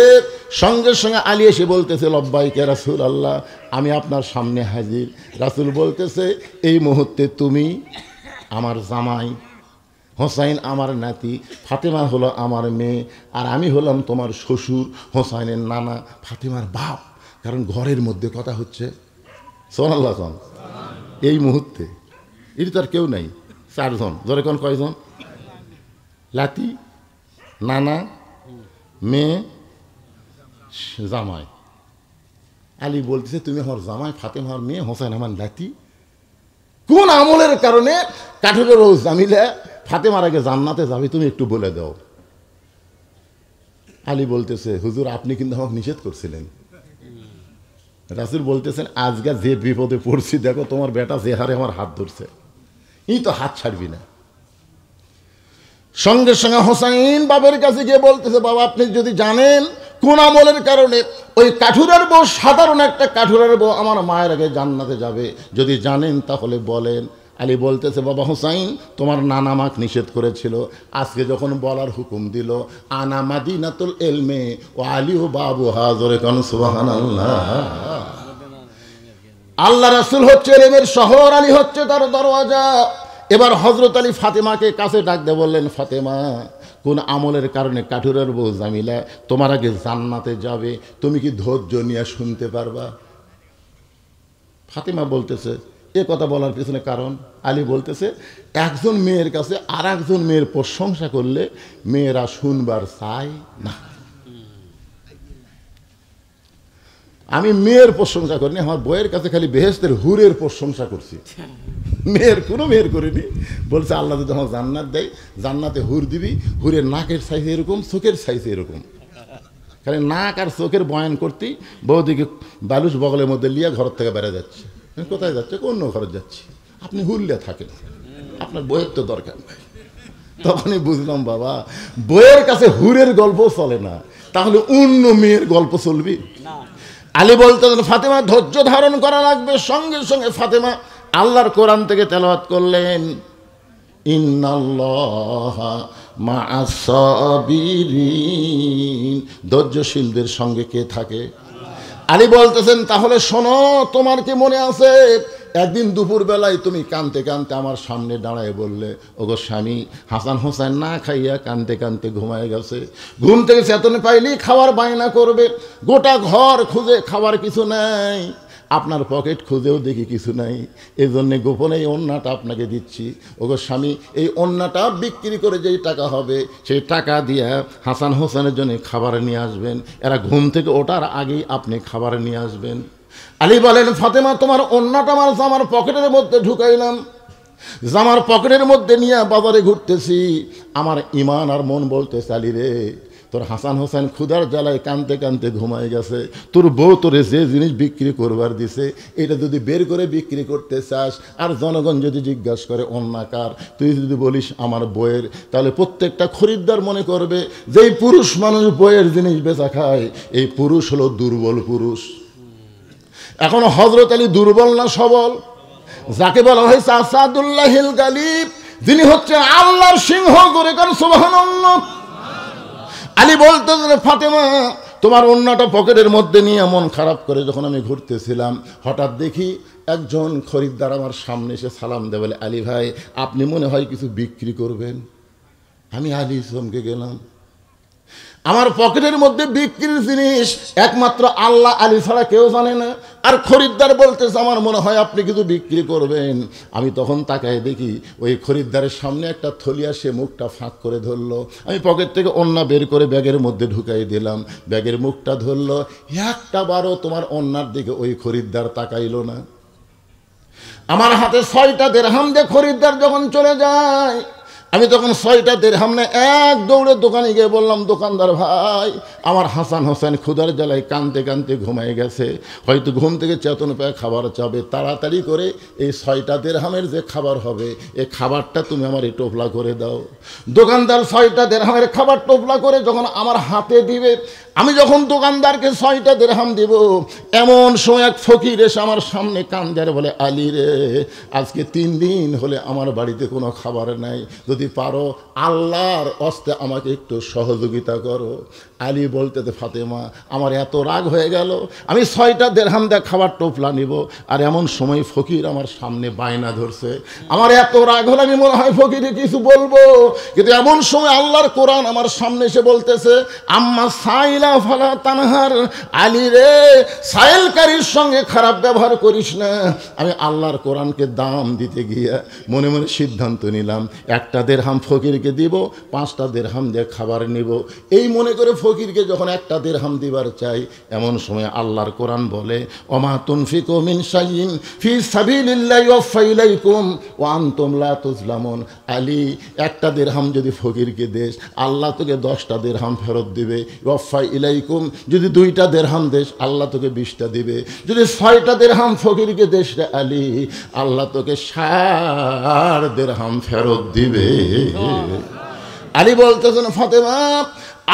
সঙ্গে সঙ্গে আলী এসে বলতেছে লব্বাইকে রাসূল আল্লাহ, আমি আপনার সামনে হাজির। রাসূল বলতেছে এই মুহূর্তে তুমি আমার জামাই, হোসাইন আমার নাতি, ফাতেমা হলো আমার মেয়ে, আর আমি হলাম তোমার শ্বশুর, হোসাইনের নানা, ফাতেমার বাপ। কারণ ঘরের মধ্যে কথা হচ্ছে। সুবহানাল্লাহ। এই মুহূর্তে এটি তো আর কেউ নাই, চারজন। ধরে কোন কয়জন? লাতি, নানা, মেয়ে, জামাই। আলী বলতেছে তুমি আমার জামাই, ফাতেমা আমার মেয়ে, হোসেন আমার নাতি। কোন আমলের কারণে কাঠুরের বউ জামিলা ফাতেমার আগে জান্নাতে যাবে তুমি একটু বলে দাও। আলী বলতেছে হুজুর আপনি কিন্তু আমাকে নিষেধ করছিলেন। রাসূল বলতেছেন আজকে যে বিপদে পড়ছি দেখো, তোমার বেটা যে হারে আমার হাত ধরছে, এই তো হাত ছাড়বি না। সঙ্গে সঙ্গে হোসাইন বাবার কাছে গিয়ে বলতেছে বাবা আপনি যদি জানেন কোন আমলের কারণে ওই কাঠুরার বউ, সাধারণ একটা কাঠুরার বউ আমার মায়ের আগে জান্নাতে যাবে, যদি জানেন তাহলে বলেন। আলী বলতেছে বাবা হোসাইন তোমার নানা আমাকে নিষেধ করেছিল, আজকে যখন বলার হুকুম দিল আনা মাদিনাতুল ইলমে ও আলী ও বাবু হাজরে কান সুবহানাল্লাহ। আল্লাহ রাসূল হচ্ছে ইলমের শহর, আলী হচ্ছে তার দরওয়াজা। এবার হযরত আলী ফাতেমাকে কাছে ডাক দিয়ে বললেন ফাতেমা কোন আমলের কারণে কাঠুরের বউ জামিলা তোমার আগে জান্নাতে যাবে, তুমি কি ধৈর্য নিয়ে শুনতে পারবা? ফাতেমা বলতেছে এ কথা বলার পিছনে কারণ। আলী বলতেছে একজন মেয়ের কাছে আর একজন মেয়ের প্রশংসা করলে মেয়েরা শুনবার চায় না। আমি মেয়ের প্রশংসা করিনি, আমার বইয়ের কাছে খালি বেহেশতের হুরের প্রশংসা করছি, মেয়ের কোনো মেয়ের করিনি। বলছে আল্লাহ যদি আমার জান্নাত দেয়, জান্নাতে হুর দিবি, হুরের নাকের সাইজ এরকম, চোখের সাইজ এরকম। খালি নাক আর চোখের বয়ান করতেই বৌদিকে বালুস বগলের মধ্যে লিয়া ঘর থেকে বেড়ে যাচ্ছে। কোথায় যাচ্ছে? অন্য ঘরে যাচ্ছি, আপনি হুরলে থাকেন, আপনার বইয়ের তো দরকার নাই। তখনই বুঝলাম বাবা বইয়ের কাছে হুরের গল্প চলে না, তাহলে অন্য মেয়ের গল্প চলবি? আলী বলতেন ফাতেমা ধৈর্য ধারণ করা লাগবে। সঙ্গে সঙ্গে ফাতেমা আল্লাহর কোরআন থেকে তেলাওয়াত করলেন ইন্নাল্লাহা মা'আস সাবিরিন, ধৈর্যশীলদের সঙ্গে কে থাকে? আলী বলতেছেন তাহলে শোনো, তোমার কি মনে আছে একদিন দুপুর বেলায় তুমি কানতে কানতে আমার সামনে দাঁড়ায় বললে ওগো স্বামী হাসান হোসেন না খাইয়া কানতে কানতে ঘুমায় গেছে, ঘুম থেকে চেতন পাইলেই খাওয়ার বায়না করবে, গোটা ঘর খুঁজে খাবার কিছু নাই, আপনার পকেট খুঁজেও দেখি কিছু নাই, এই জন্যে গোপনে এই ওন্নাটা আপনাকে দিচ্ছি। ওগো স্বামী, এই ওন্নাটা বিক্রি করে যেই টাকা হবে সেই টাকা দিয়ে হাসান হোসেনের জন্য খাবার নিয়ে আসবেন। এরা ঘুম থেকে ওঠার আগেই আপনি খাবার নিয়ে আসবেন। আলী বলেন, ফাতেমা তোমার ওন্নাটা আমার জামার পকেটের মধ্যে ঢুকাইলাম, জামার পকেটের মধ্যে নিয়ে বাজারে ঘুরতেছি। আমার ইমান আর মন বলতেছে, আলী রে, তোর হাসান হোসেন ক্ষুধার জ্বালায় কানতে কানতে ঘুমায় গেছে, তোর বউ তোরে যে জিনিস বিক্রি করবার দিছে এটা যদি বের করে বিক্রি করতে চাস, আর জনগণ যদি জিজ্ঞাসা করে অন্যাকার, তুই যদি বলিস আমার বইয়ের, তাহলে প্রত্যেকটা খরিদ্দার মনে করবে যেই পুরুষ মানুষ বইয়ের জিনিস বেচা খায় এই পুরুষ হলো দুর্বল পুরুষ। এখন হযরত আলী দুর্বল না সবল? যাকে বলা হয়েছে আসাদুল্লাহিল গালিব, যিনি হচ্ছে আল্লাহর সিংহ, করে কারণ সুবহানাল্লাহ। আলী বলতেছেন, ফাতেমা তোমার ওন্নাটা পকেটের মধ্যে নিয়ে মন খারাপ করে যখন আমি ঘুরতেছিলাম, হঠাৎ দেখি একজন খরিদ্দার আমার সামনে এসে সালাম দেয়, বলে, আলী ভাই আপনি মনে হয় কিছু বিক্রি করবেন। আমি আলী চমকে গেলাম। আমার পকেটের মধ্যে বিক্রির জিনিস একমাত্র আল্লাহ আলী ছাড়া কেউ জানে না, আর খরিদ্দার বলতেছে আমার মনে হয় আপনি কিছু বিক্রি করবেন। আমি তখন তাকায় দেখি ওই খরিদ্দারের সামনে একটা থলিয়া, সে মুখটা ফাঁক করে ধরলো। আমি পকেট থেকে ওন্না বের করে ব্যাগের মধ্যে ঢুকাই দিলাম, ব্যাগের মুখটা ধরলো। একটা বারও তোমার ওন্নার দিকে ওই খরিদ্দার তাকাইলো না। আমার হাতে 6টা দিরহাম দিয়ে খরিদ্দার যখন চলে যায়, আমি তখন 6টা দিরহাম না এক দৌড়ে দোকানে গিয়ে বললাম, দোকানদার ভাই আমার হাসান হোসেন ক্ষুধার জ্বালায় কানতে কানতে ঘুমায় গেছে, হয়তো ঘুম থেকে চেতন পেয়ে খাবার চাবে, তাড়াতাড়ি করে এই 6টা দিরহামের যে খাবার হবে এই খাবারটা তুমি আমার এই টোপলা করে দাও। দোকানদার 6টা দিরহামের খাবার টোপলা করে যখন আমার হাতে দিবে, আমি যখন দোকানদারকে 6টা দিরহাম দিব, এমন সময় এক ফকির এসে আমার সামনে কান্দে আর বলে, আলী রে, আজকে 3 দিন হলে আমার বাড়িতে কোনো খাবার নাই, যদি পারো আল্লাহর হস্তে আমাকে একটু সহযোগিতা করো। আলী বলতেছে, ফাতেমা আমার এত রাগ হয়ে গেল, আমি 6টা দিরহাম দিয়ে খাবার টোপলা নিব, আর এমন সময় ফকির আমার সামনে বায়না ধরছে। আমার এত রাগ হলে আমি মনে হয় ফকিরে কিছু বলবো, কিন্তু এমন সময় আল্লাহর কোরআন আমার সামনে এসে বলতেছে, আম্মা সাইলা ফালা তানহার, আলী রে সাইলকারীর সঙ্গে খারাপ ব্যবহার করিস না। আমি আল্লাহর কোরআনকে দাম দিতে গিয়ে মনে মনে সিদ্ধান্ত নিলাম, 1টা দিরহাম ফকিরকে দিব, 5টা দিরহাম দিয়ে খাবার নিব। এই মনে করে ফকিরকে যখন 1টা দিরহাম দিবার চাই, এমন সময় আল্লাহর কোরআন বলে, ওমা তুনফিকু মিন শাইইন ফি সাবিলিল্লাহি ইউওয়াফা ইলাইকুম ওয়া আনতুম লা তুজলামুন। আলী 1টা দিরহাম যদি ফকিরকে দেস, আল্লাহ তোকে 10টা দিরহাম ফেরত দিবে। ইউওয়াফা ইলাইকুম, যদি 2টা দিরহাম দেস, আল্লাহ তোকে 20টা দিবে। যদি 6টা দিরহাম ফকিরকে দেস রে আলী, আল্লাহ তোকে 60 দিরহাম ফেরত দিবে। আলী বলতেছেন, ফাতেমা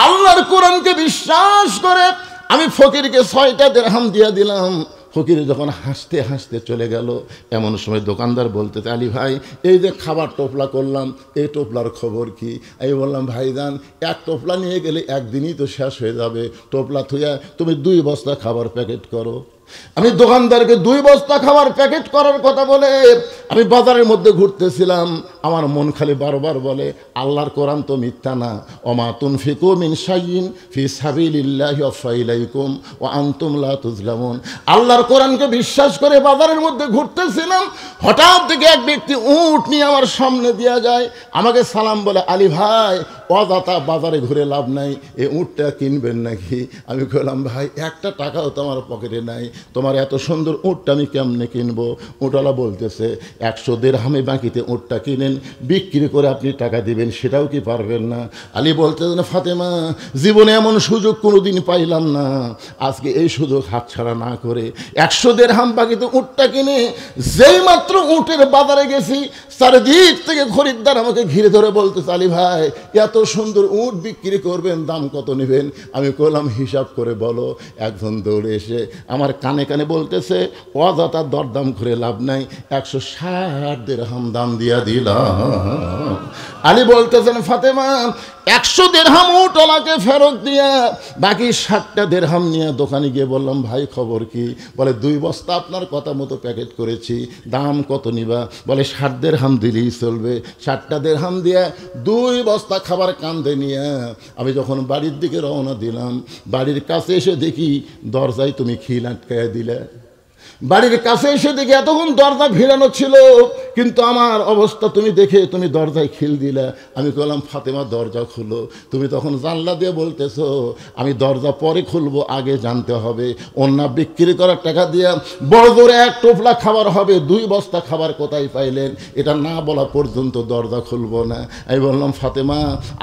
আল্লাহর কোরআনকে বিশ্বাস করে আমি ফকিরকে 6টা দিরহাম দিয়ে দিলাম। ফকির যখন হাসতে হাসতে চলে গেল, এমন সময় দোকানদার বলতে, আলী ভাই এই যে খাবার টোপলা করলাম, এই টোপলার খবর কি? আমি বললাম, ভাইজান 1 টোপলা নিয়ে গেলে একদিনই তো শেষ হয়ে যাবে, টোপলা থুয়া তুমি 2 বস্তা খাবার প্যাকেট করো। আমি দোকানদারকে 2 বস্তা খাবার প্যাকেট করার কথা বলে আমি বাজারের মধ্যে ঘুরতেছিলাম, আমার মন খালি বারবার বলে, আল্লাহর কোরআন তো মিথ্যা না। ওমা তুনফিকু মিন শাইইন ফি সাবিলিল্লাহি ইউওয়াফা ইলাইকুম ওয়া আনতুম লা তুজলামুন। আল্লাহর কোরআনকে বিশ্বাস করে বাজারের মধ্যে ঘুরতেছিলাম, হঠাৎ থেকে এক ব্যক্তি উট নিয়ে আমার সামনে দিয়া যায়, আমাকে সালাম বলে, আলী ভাই অযথা বাজারে ঘুরে লাভ নাই, এই উটটা কিনবেন নাকি? আমি বললাম, ভাই 1টা টাকাও তো আমার পকেটে নাই, তোমার এত সুন্দর উটটা আমি কেমনে কিনবো? উটওয়ালা বলতেছে, 100 দিরহামে বাকিতে উটটা কিনেন, বিক্রি করে আপনি টাকা দিবেন, সেটাও কি পারবেন না? আলী বলতেছে, ফাতেমা জীবনে এমন সুযোগ কোনোদিন পাইলাম না, আজকে এই সুযোগ হাতছাড়া না করে 100 দিরহাম বাকিতে উটটা কিনে যেই মাত্র উটের বাজারে গেছি, চারিদিক থেকে খরিদ্দার আমাকে ঘিরে ধরে বলতেছে, আলী ভাই এত সুন্দর উট বিক্রি করবেন, দাম কত নেবেন? আমি বললাম, হিসাব করে বলো। একজন দৌড়ে এসে আমার কানে কানে বলতেছে, অযথা দরদাম করে লাভ নাই, 160 দিরহাম দাম দিয়া দিলাম। আলী বলতেছেন, ফাতেমা 100 দিরহাম উটওয়ালাকে ফেরত দিয়া বাকি 60টা দিরহাম নিয়ে দোকানে গিয়ে বললাম, ভাই খবর কি? বলে, 2 বস্তা আপনার কথা মতো প্যাকেট করেছি, দাম কত নিবা? বলে, 60 দিরহাম দিলেই চলবে। 60টা দিরহাম দিয়ে 2 বস্তা খাবার কান্দে নিয়ে আমি যখন বাড়ির দিকে রওনা দিলাম, বাড়ির কাছে এসে দেখি দরজায় তুমি খিল আটকাইয়া দিলে। বাড়ির কাছে এসে দেখি এতক্ষণ দরজা ভিড়ানো ছিল, কিন্তু আমার অবস্থা তুমি দেখে তুমি দরজায় খিল দিলা। আমি বললাম ফাতেমা দরজা খুলো। তুমি তখন জানলা দিয়ে বলতেছো আমি দরজা পরে খুলবো, আগে জানতে হবে অন্য বিক্রি করার টাকা দিয়ে বড় জোরে 1 টোপলা খাবার হবে, 2 বস্তা খাবার কোথায় পাইলেন? এটা না বলা পর্যন্ত দরজা খুলবো না। আমি বললাম ফাতেমা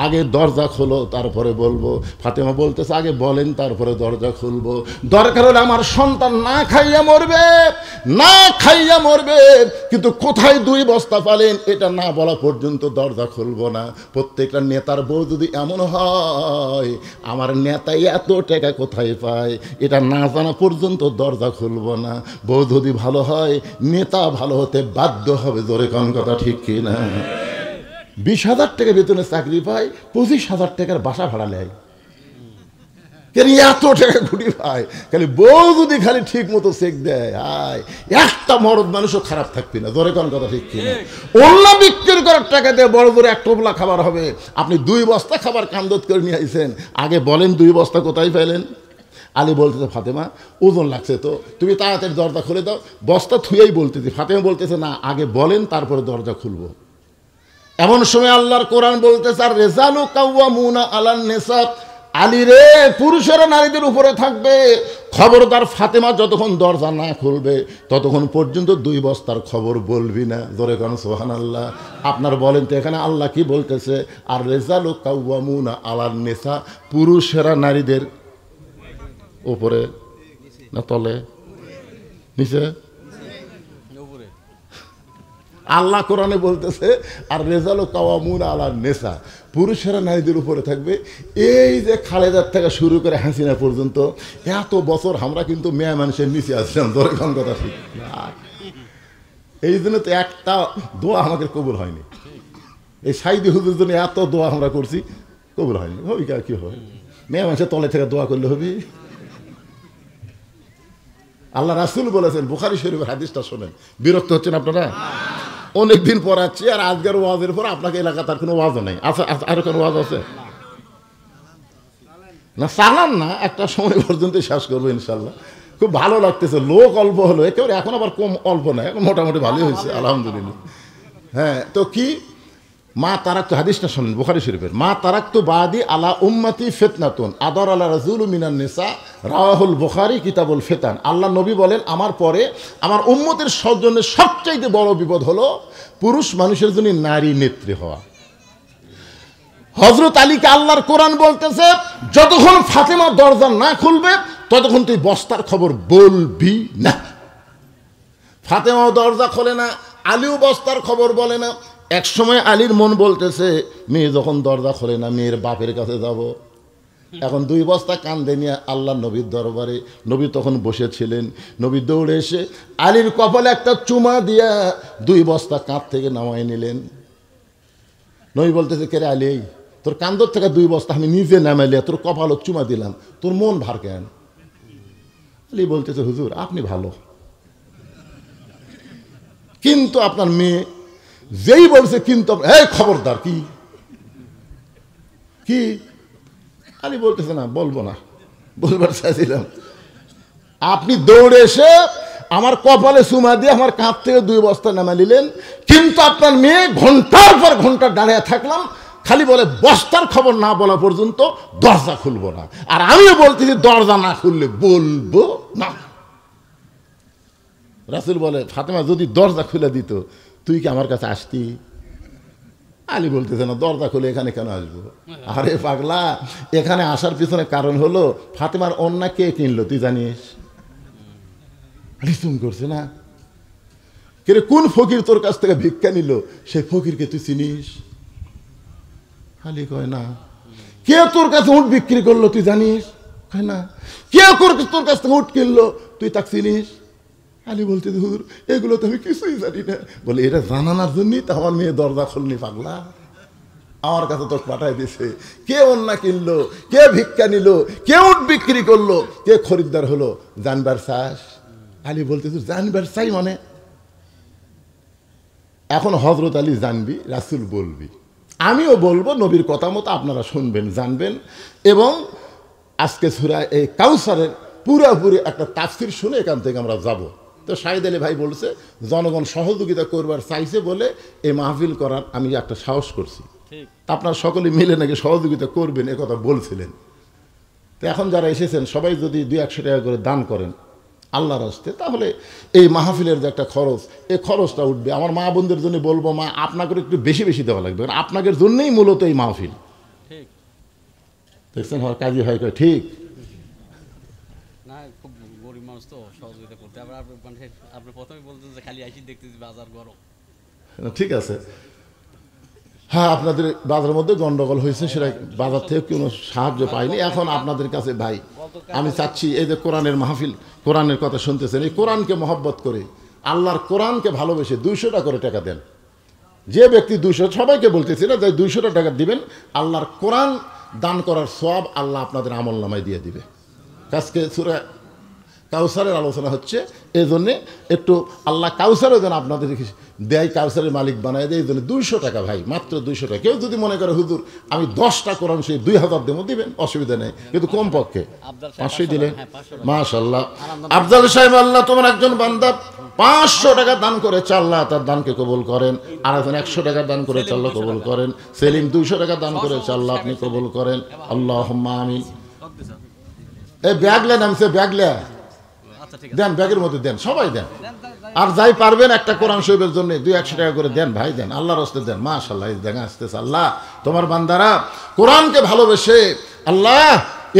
আগে দরজা খোলো তারপরে বলবো। ফাতেমা বলতেছে আগে বলেন তারপরে দরজা খুলবো। দরকার হলে আমার সন্তান না খাইয়া মরবে, না খাইয়া মরবে, কিন্তু কোথায় 2 বস্তা পালেন এটা না বলা পর্যন্ত দরজা খুলবো না। প্রত্যেকটা নেতার বউ যদি এমন হয় আমার নেতাই এত টাকা কোথায় পায় এটা না জানা পর্যন্ত দরজা খুলবো না। বউ যদি ভালো হয় নেতা ভালো হতে বাধ্য হবে। জোরে কোন কথা ঠিক কি না? 20,000 টাকা বেতনে চাকরি পায়, 25,000 টাকার বাসা ভাড়া নেয়। এত টাকা ঘুরি পায়, খালি বউ যদি খালি ঠিক মতো চেক দেয়, একটা মরদ মানুষও খারাপ থাকবে না। জোরে কোন কথা ঠিক কিনা? অন্য বিক্রি করার টাকা দিয়ে বড় করে 1 টোপলা খাবার হবে। আপনি 2 বস্তা খাবার কান্দত করে নিয়ে আইছেন, আগে বলেন 2 বস্তা কোথায় পেলেন? আলী বলতেছে ফাতেমা ওজন লাগছে তো, তুমি তাড়াতাড়ি দরজা খুলে দাও। বস্তা থুয়েই বলতেছি। ফাতেমা বলতেছে না আগে বলেন তারপরে দরজা খুলবো। এমন সময় আল্লাহর কোরআন বলতেছে আর রিজালু কাওয়ামুনা আলান নিসা, আলী রে পুরুষেরা নারীদের উপরে থাকবে। খবরদার ফাতেমা যতক্ষণ দরজা না খুলবে ততক্ষণ পর্যন্ত 2 বস্তার খবর বলবি না। জোরে কোন সুবহানাল্লাহ। আপনার বলেন তো এখানে আল্লাহ কি বলতেছে? আর রিজালু কাওয়ামুনা আলান নিসা, পুরুষেরা নারীদের উপরে না তলে নিচে? আল্লাহ কোরআনে বলতেছে আর রেজালু কাওয়ামুনা আলা নেসা, পুরুষেরা নারীদের উপরে থাকবে। এই যে খালেদার থেকে শুরু করে হাসিনা পর্যন্ত এত বছর আমরা কিন্তু মেয়ে মানুষের নিচে আসছিলাম। ধরে কোন কথা ঠিক। এই জন্য তো একটা দোয়া আমাদের কবুল হয়নি। এই সাইদি হুজুর জন্য এত দোয়া আমরা করছি, কবুল হয়নি। হবি কি হবে? মেয়ে মানুষের তলে থেকে দোয়া করলে হবি? আল্লাহ রাসূল বলেছেন, বুখারী শরীফের হাদিসটা শোনেন, বিরক্ত হচ্ছেন আপনারা? অনেকদিন পড়াচ্ছি আর আজকের ওয়াজের পর আপনাকে এলাকা তার কোনো ওয়াজও নেই। আচ্ছা আরো কোনো ওয়াজ আছে না? চালান না, একটা সময় পর্যন্ত শেষ করবো ইনশাল্লাহ। খুব ভালো লাগতেছে, লোক অল্প হলো একেবারে, এখন আবার কম অল্প না, এখন মোটামুটি ভালোই হয়েছে আলহামদুলিল্লাহ। হ্যাঁ, তো কি মা তারাক্তু, হাদিসটা শোনেন বুখারী শরীফের, মা তারাক্তু বাদি আলা উম্মতি ফিতনাতুন আদর আলা রাজুলু মিনান নিসা, রাওয়াহুল বুখারী কিতাবুল ফিতান। আল্লাহ নবী বলেন আমার পরে আমার উম্মতের জন্য সবচাইতে বড় বিপদ হলো পুরুষ মানুষের জন্য নারী নেত্রী হওয়া। হযরত আলীকে আল্লাহর কোরআন বলতেছে যতক্ষণ ফাতেমা দরজা না খুলবে ততক্ষণ তুই বস্তার খবর বলবি না। ফাতেমাও দরজা খোলে না, আলীও বস্তার খবর বলে না। এক সময় আলীর মন বলতেছে মেয়ে যখন দরজা খোলে না মেয়ের বাপের কাছে যাব। এখন 2 বস্তা কান্দে নিয়ে আল্লাহ নবীর দরবারে, নবী তখন বসেছিলেন। নবী দৌড়ে এসে আলীর কপালে একটা চুমা দিয়া 2 বস্তা কাঁধ থেকে নামাই নিলেন। নবী বলতেছে কে রে আলী, তোর কান্দর থেকে 2 বস্তা আমি নিজে নামাইলে তোর কপালে চুমা দিলাম, তোর মন ভার কেন? আলী বলতেছে হুজুর আপনি ভালো, কিন্তু আপনার মেয়ে যেই বলছে কিন্তু এই খবরদার। কি কি? আলী বলতেছে না বলবো না, বলবার চাইছিলাম। আপনি দৌড়ে এসে আমার কপালে চুমা দিয়ে আমার কাঁধ থেকে 2 বস্তা নামা নিলেন, কিন্তু আপনার মেয়ে ঘন্টার পর ঘন্টা দাঁড়িয়ে থাকলাম, খালি বলে বস্তার খবর না বলা পর্যন্ত দরজা খুলবো না। আর আমিও বলতেছি দরজা না খুললে বলবো না। রাসূল বলে ফাতেমা যদি দরজা খুলে দিত তুই কি আমার কাছে আসতি? আলী বলতেছে না দরজা খুলে এখানে কেন আসবো? আরে পাগলা, এখানে আসার পিছনে কারণ হলো ফাতেমার অন্যা কে কিনলো তুই জানিস? আলী চুম করছে না, কে কোন ফকির তোর কাছ থেকে ভিক্ষা নিল সেই ফকিরকে তুই চিনিস? আলী কয় না। কে তোর কাছে উট বিক্রি করলো তুই জানিস? কয় না। কে তোর কাছ থেকে উট কিনলো তুই তাকে চিনিস? আলী বলতে হুজুর এগুলো তো আমি কিছুই জানি না। বলে এটা জানানোর জন্যই তো আমার মেয়ে দরজা খুলনি পাগলা, আমার কাছে তোকে পাঠাই দিছে। কে অন্যা কিনলো, কে ভিক্ষা নিল, কে উট বিক্রি করলো, কে খরিদ্দার হলো জানবার চাস? আলী বলতে জানবার চাই মানে? এখন হযরত আলী জানবি, রাসূল বলবি, আমিও বলবো, নবীর কথা মতো আপনারা শুনবেন, জানবেন। এবং আজকে সূরা এই কাউসারের পুরোপুরি একটা তাফসীর শুনে এখান থেকে আমরা যাব। তো শাহিদ আলী ভাই বলছে জনগণ সহযোগিতা করবার চাইছে বলে এই মাহফিল করার আমি একটা সাহস করছি। আপনারা সকলে মিলে নাকি সহযোগিতা করবেন এ কথা বলছিলেন। তো এখন যারা এসেছেন সবাই যদি 200-100 টাকা করে দান করেন আল্লাহর রাস্তে, তাহলে এই মাহফিলের যে একটা খরচ, এই খরচটা উঠবে। আমার মা বোনদের জন্য বলবো, মা আপনাকে একটু বেশি বেশি দেওয়া লাগবে, কারণ আপনাদের জন্যই মূলত এই মাহফিল। দেখছেন আমার কাজী হয় কয় ঠিক না, খুব গরিব মানুষ তো সহযোগিতা করতে। আবার আপনি প্রথমে বলতেন যে খালি আইসি দেখতেছি বাজার গরম। ঠিক আছে, হ্যাঁ আপনাদের বাজারের মধ্যে গন্ডগোল হয়েছে, সেটা বাজার থেকে কোনো সাহায্য পাইনি। এখন আপনাদের কাছে ভাই আমি চাচ্ছি, এই যে কোরআনের মাহফিল, কোরআনের কথা শুনতেছেন, এই কোরআনকে মহব্বত করে আল্লাহর কোরআনকে ভালোবেসে 200 করে টাকা দেন। যে ব্যক্তি 200, সবাইকে বলতেছি না, যে 200 টাকা দিবেন, আল্লাহর কোরআন দান করার সওয়াব আল্লাহ আপনাদের আমল নামায় দিয়ে দিবে। আজকে সূরা কাউসারের আলোচনা হচ্ছে, এই জন্যে একটু আল্লাহ কাউসারও যেন আপনাদের দেয়, কাউসারের মালিক বানায় দেয়। এই জন্য 200 টাকা ভাই, মাত্র 200 টাকা। কেউ যদি মনে করে হুজুর আমি 10টা কোরআন সেই 2000 দেবো, দিবেন, অসুবিধা নেই, কিন্তু কমপক্ষে 500 দিলেন। মাশাআল্লাহ, আফজাল সাহেব, আল্লাহ তোমার একজন বান্দা 500 টাকা দান করেছে, আল্লাহ তার দানকে কবুল করেন। আর একজন 100 টাকা দান করেছে, আল্লাহ কবুল করেন। সেলিম 200 টাকা দান করেছে, আল্লাহ আপনি কবুল করেন। আল্লাহুম্মা আমিন। এই ব্যাগলে নামছে, ব্যাগলে দেন, ব্যাগের মধ্যে দেন, সবাই দেন। আর যাই পারবেন একটা কোরআন শরীফের জন্য 200-100 টাকা করে দেন ভাই, দেন, আল্লাহর রাস্তায় দেন। মাশাআল্লাহ, এই দেখা আসতেছে। আল্লাহ তোমার বান্দারা কোরআনকে ভালোবেসে, আল্লাহ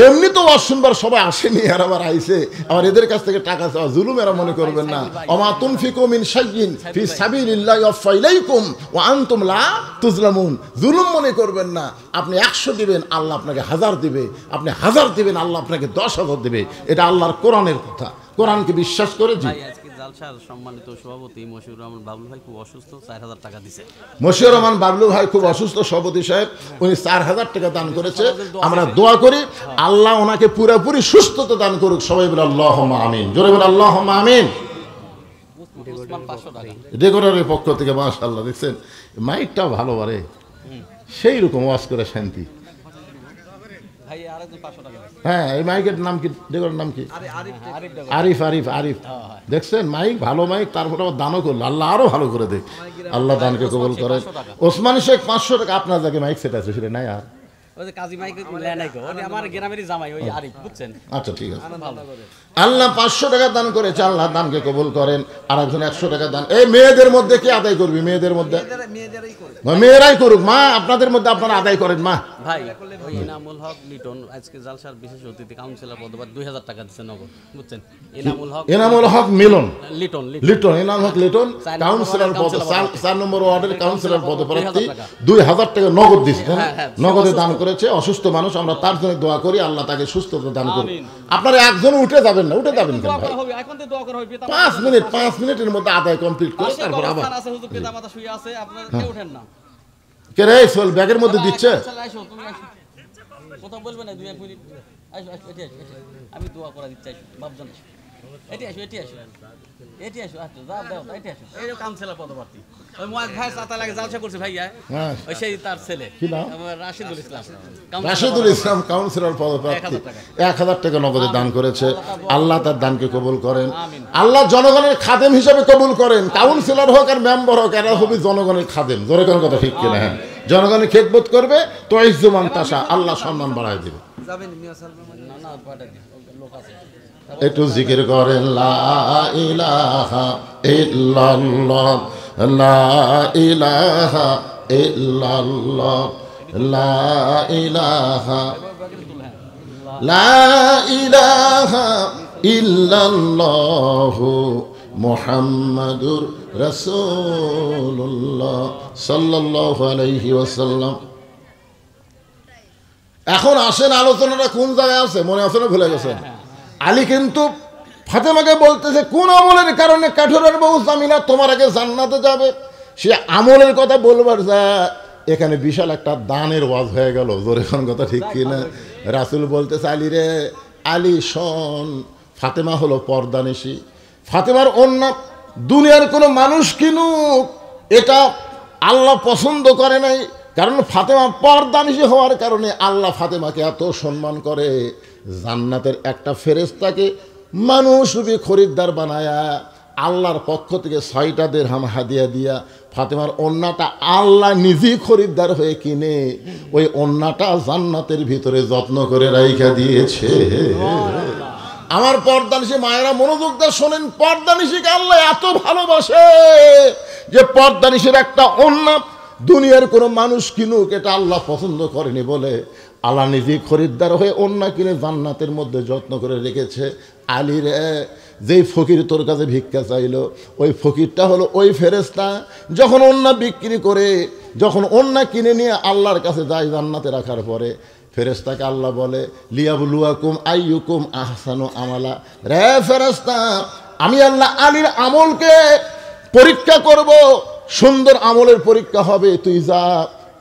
এমনি তো ওয়াজ শুনবার সবাই আসেনি, আর আবার আইছে, আবার এদের কাছ থেকে টাকা চাওয়া জুলুম এরা মনে করবেন না। ওমা তুনফিকু মিন শাইইন ফি সাবিলিল্লাহি ওয়াফা ইলাইকুম ওয়া আনতুম লা তুজলামুন। জুলুম মনে করবেন না। আপনি 100 দিবেন, আল্লাহ আপনাকে 1000 দিবে। আপনি 1000 দিবেন, আল্লাহ আপনাকে 10,000 দিবে। এটা আল্লাহর কোরআনের কথা। কোরআনকে বিশ্বাস করে জি। আজকে জালসার সম্মানিত সভাপতি মশিউর রহমান বাবলু ভাই খুব অসুস্থ, 4000 টাকা দিয়েছে। মশিউর রহমান বাবলু ভাই খুব অসুস্থ, সভাপতি সাহেব, উনি 4000 টাকা দান করেছে। আমরা দোয়া করি আল্লাহ ওনাকে পুরোপুরি সুস্থতা দান করুক। সবাই বলে আল্লাহুম্মা আমিন, জোরে বলে আল্লাহুম্মা আমিন। ডেকোরেটরের পক্ষ থেকে মাশাআল্লাহ, দেখছেন মাইকটা ভালো বারে, সেই রকম ওয়াজ করে শান্তি। হ্যাঁ, এই মাইকের নাম কি, ডেকোরেটর নাম কি? আরিফ। আরিফ, আরিফ, দেখছেন মাইক, ভালো মাইক, তারপর আবার দানও করলো। আল্লাহ আরো ভালো করে দেখ, আল্লাহ দানকে কবুল করেন। ওসমান শেখ 500 টাকা। আপনার যাকে মাইক সেট আছে সেটা নাই আর? আচ্ছা ঠিক আছে, আল্লাহ 500 টাকা দান করেছে, আল্লাহ দানকে কবুল করেন। আর একজন 100 টাকা দান। এই মেয়েদের মধ্যে কে আদায় করবি? মেয়েদের মধ্যে মেয়েরাই করুক। মা আপনাদের মধ্যে আপনারা আদায় করেন। মা ভাই ওই ইনামুল হক লিটন আজকে জালসার বিশেষ অতিথি কাউন্সিলর পদে 2000 টাকা দিচ্ছে নগদ, বুঝছেন? এনামুল হক মিলন, লিটন, এনামুল হক লিটন কাউন্সিলর পদে, 4 নম্বর ওয়ার্ডের কাউন্সিলর পদপ্রার্থী, 2000 টাকা নগদ দিচ্ছে, নগদে দান করেছে। অসুস্থ মানুষ, আমরা তার জন্য দোয়া করি, আল্লাহ তাকে সুস্থতা দান করুন। আপনারা একজন উঠে যাবেন না, উঠে যাবেন কেন ভাই? 5 মিনিটের মধ্যে আদায় কমপ্লিট করে তারপর আবার কে রে সোল ব্যাগের মধ্যে দিচ্ছে। কথা বলবে না, 2-1 মিনিট আমি দোয়া করে দিচ্ছি। বাপজন এটি আসো, এটি আসো, এটি আসো, আসো, যাও দাও, এটি আসো। এই কাউন্সিলর পদপ্রার্থী ওই মুয়াজ ভাই সাতা লাগে জালসা করছে ভাইয়া, ওই সেই তার ছেলে কি নাম? রাশিদুল ইসলাম। রাশিদুল ইসলাম কাউন্সিলর পদপ্রার্থী 1000 টাকা নগদে দান করেছে। আল্লাহ তার দানকে কবুল করেন। আল্লাহ জনগণের খাদেম হিসেবে কবুল করেন। কাউন্সিলর হোক আর মেম্বার হোক, এরা হবে জনগণের খাদেম। জোরে কোন কথা ঠিক কিনা? হ্যাঁ, জনগণের খেদমত করবে তো ইজ্জুমান তাসা, আল্লাহ সম্মান বাড়ায় দেবে। একটু জিকির করেন লা ইলাহা ইল্লাল্লাহ, লা ইলাহা ইল্লাল্লাহ, লা ইলাহা, লা ইলাহা ইল্লাল্লাহ মুহাম্মাদুর রাসূলুল্লাহ সাল্লাল্লাহু আলাইহি ওয়াসাল্লাম। এখন আসেন, আলোচনাটা কোন জায়গায় আছে মনে আছে না ভুলে গেছেন? আলী কিন্তু ফাতেমাকে বলতেছে কোন আমলের কারণে কাঠুরের বউ জামিলা তোমার আগে জান্নাতে যাবে। সে আমলের কথা বলবার যা এখানে বিশাল একটা দানের ওয়াজ হয়ে গেল। জোরে কোন কথা ঠিক কিনা? রাসূল বলতেছে আলী রে, আলী শোন, ফাতেমা হলো পর্দানিশী। ফাতেমার অন্য দুনিয়ার কোনো মানুষ কিনুক, এটা আল্লাহ পছন্দ করে নাই। কারণ ফাতেমা পর্দানিশী হওয়ার কারণে আল্লাহ ফাতেমাকে এত সম্মান করে, জান্নাতের একটা ফেরেশতাকে মানুষ রূপী খরিদ্দার বানায়া আল্লাহর পক্ষ থেকে 6টা দিরহাম হাদিয়া দিয়া ফাতেমার ওন্নাটা আল্লাহ নিজেই খরিদ্দার হয়ে কিনে ওই ওন্নাটা জান্নাতের ভিতরে যত্ন করে রাইখা দিয়েছে। আমার পর্দানিশী মায়েরা মনোযোগ দিয়ে শোনেন, পর্দানিশীকে আল্লাহ এত ভালোবাসে যে পর্দানিশীর একটা ওন্না দুনিয়ার কোনো মানুষ কিনুক এটা আল্লাহ পছন্দ করেনি বলে আল্লাহ নিজেই খরিদ্দার হয়ে ওন্না কিনে জান্নাতের মধ্যে যত্ন করে রেখেছে। আলী রে, যেই ফকির তোর কাছে ভিক্ষা চাইলো ওই ফকিরটা হলো ওই ফেরেশতা যখন ওন্না বিক্রি করে, যখন ওন্না কিনে নিয়ে আল্লাহর কাছে যায় জান্নাতে রাখার পরে ফেরেশতাকে আল্লাহ বলে লিয়াবলুয়াকুম আইয়ুকুম আহসানু আমালা, রে ফেরেশতা আমি আল্লাহ আলীর আমলকে পরীক্ষা করব, সুন্দর আমলের পরীক্ষা হবে, তুই যা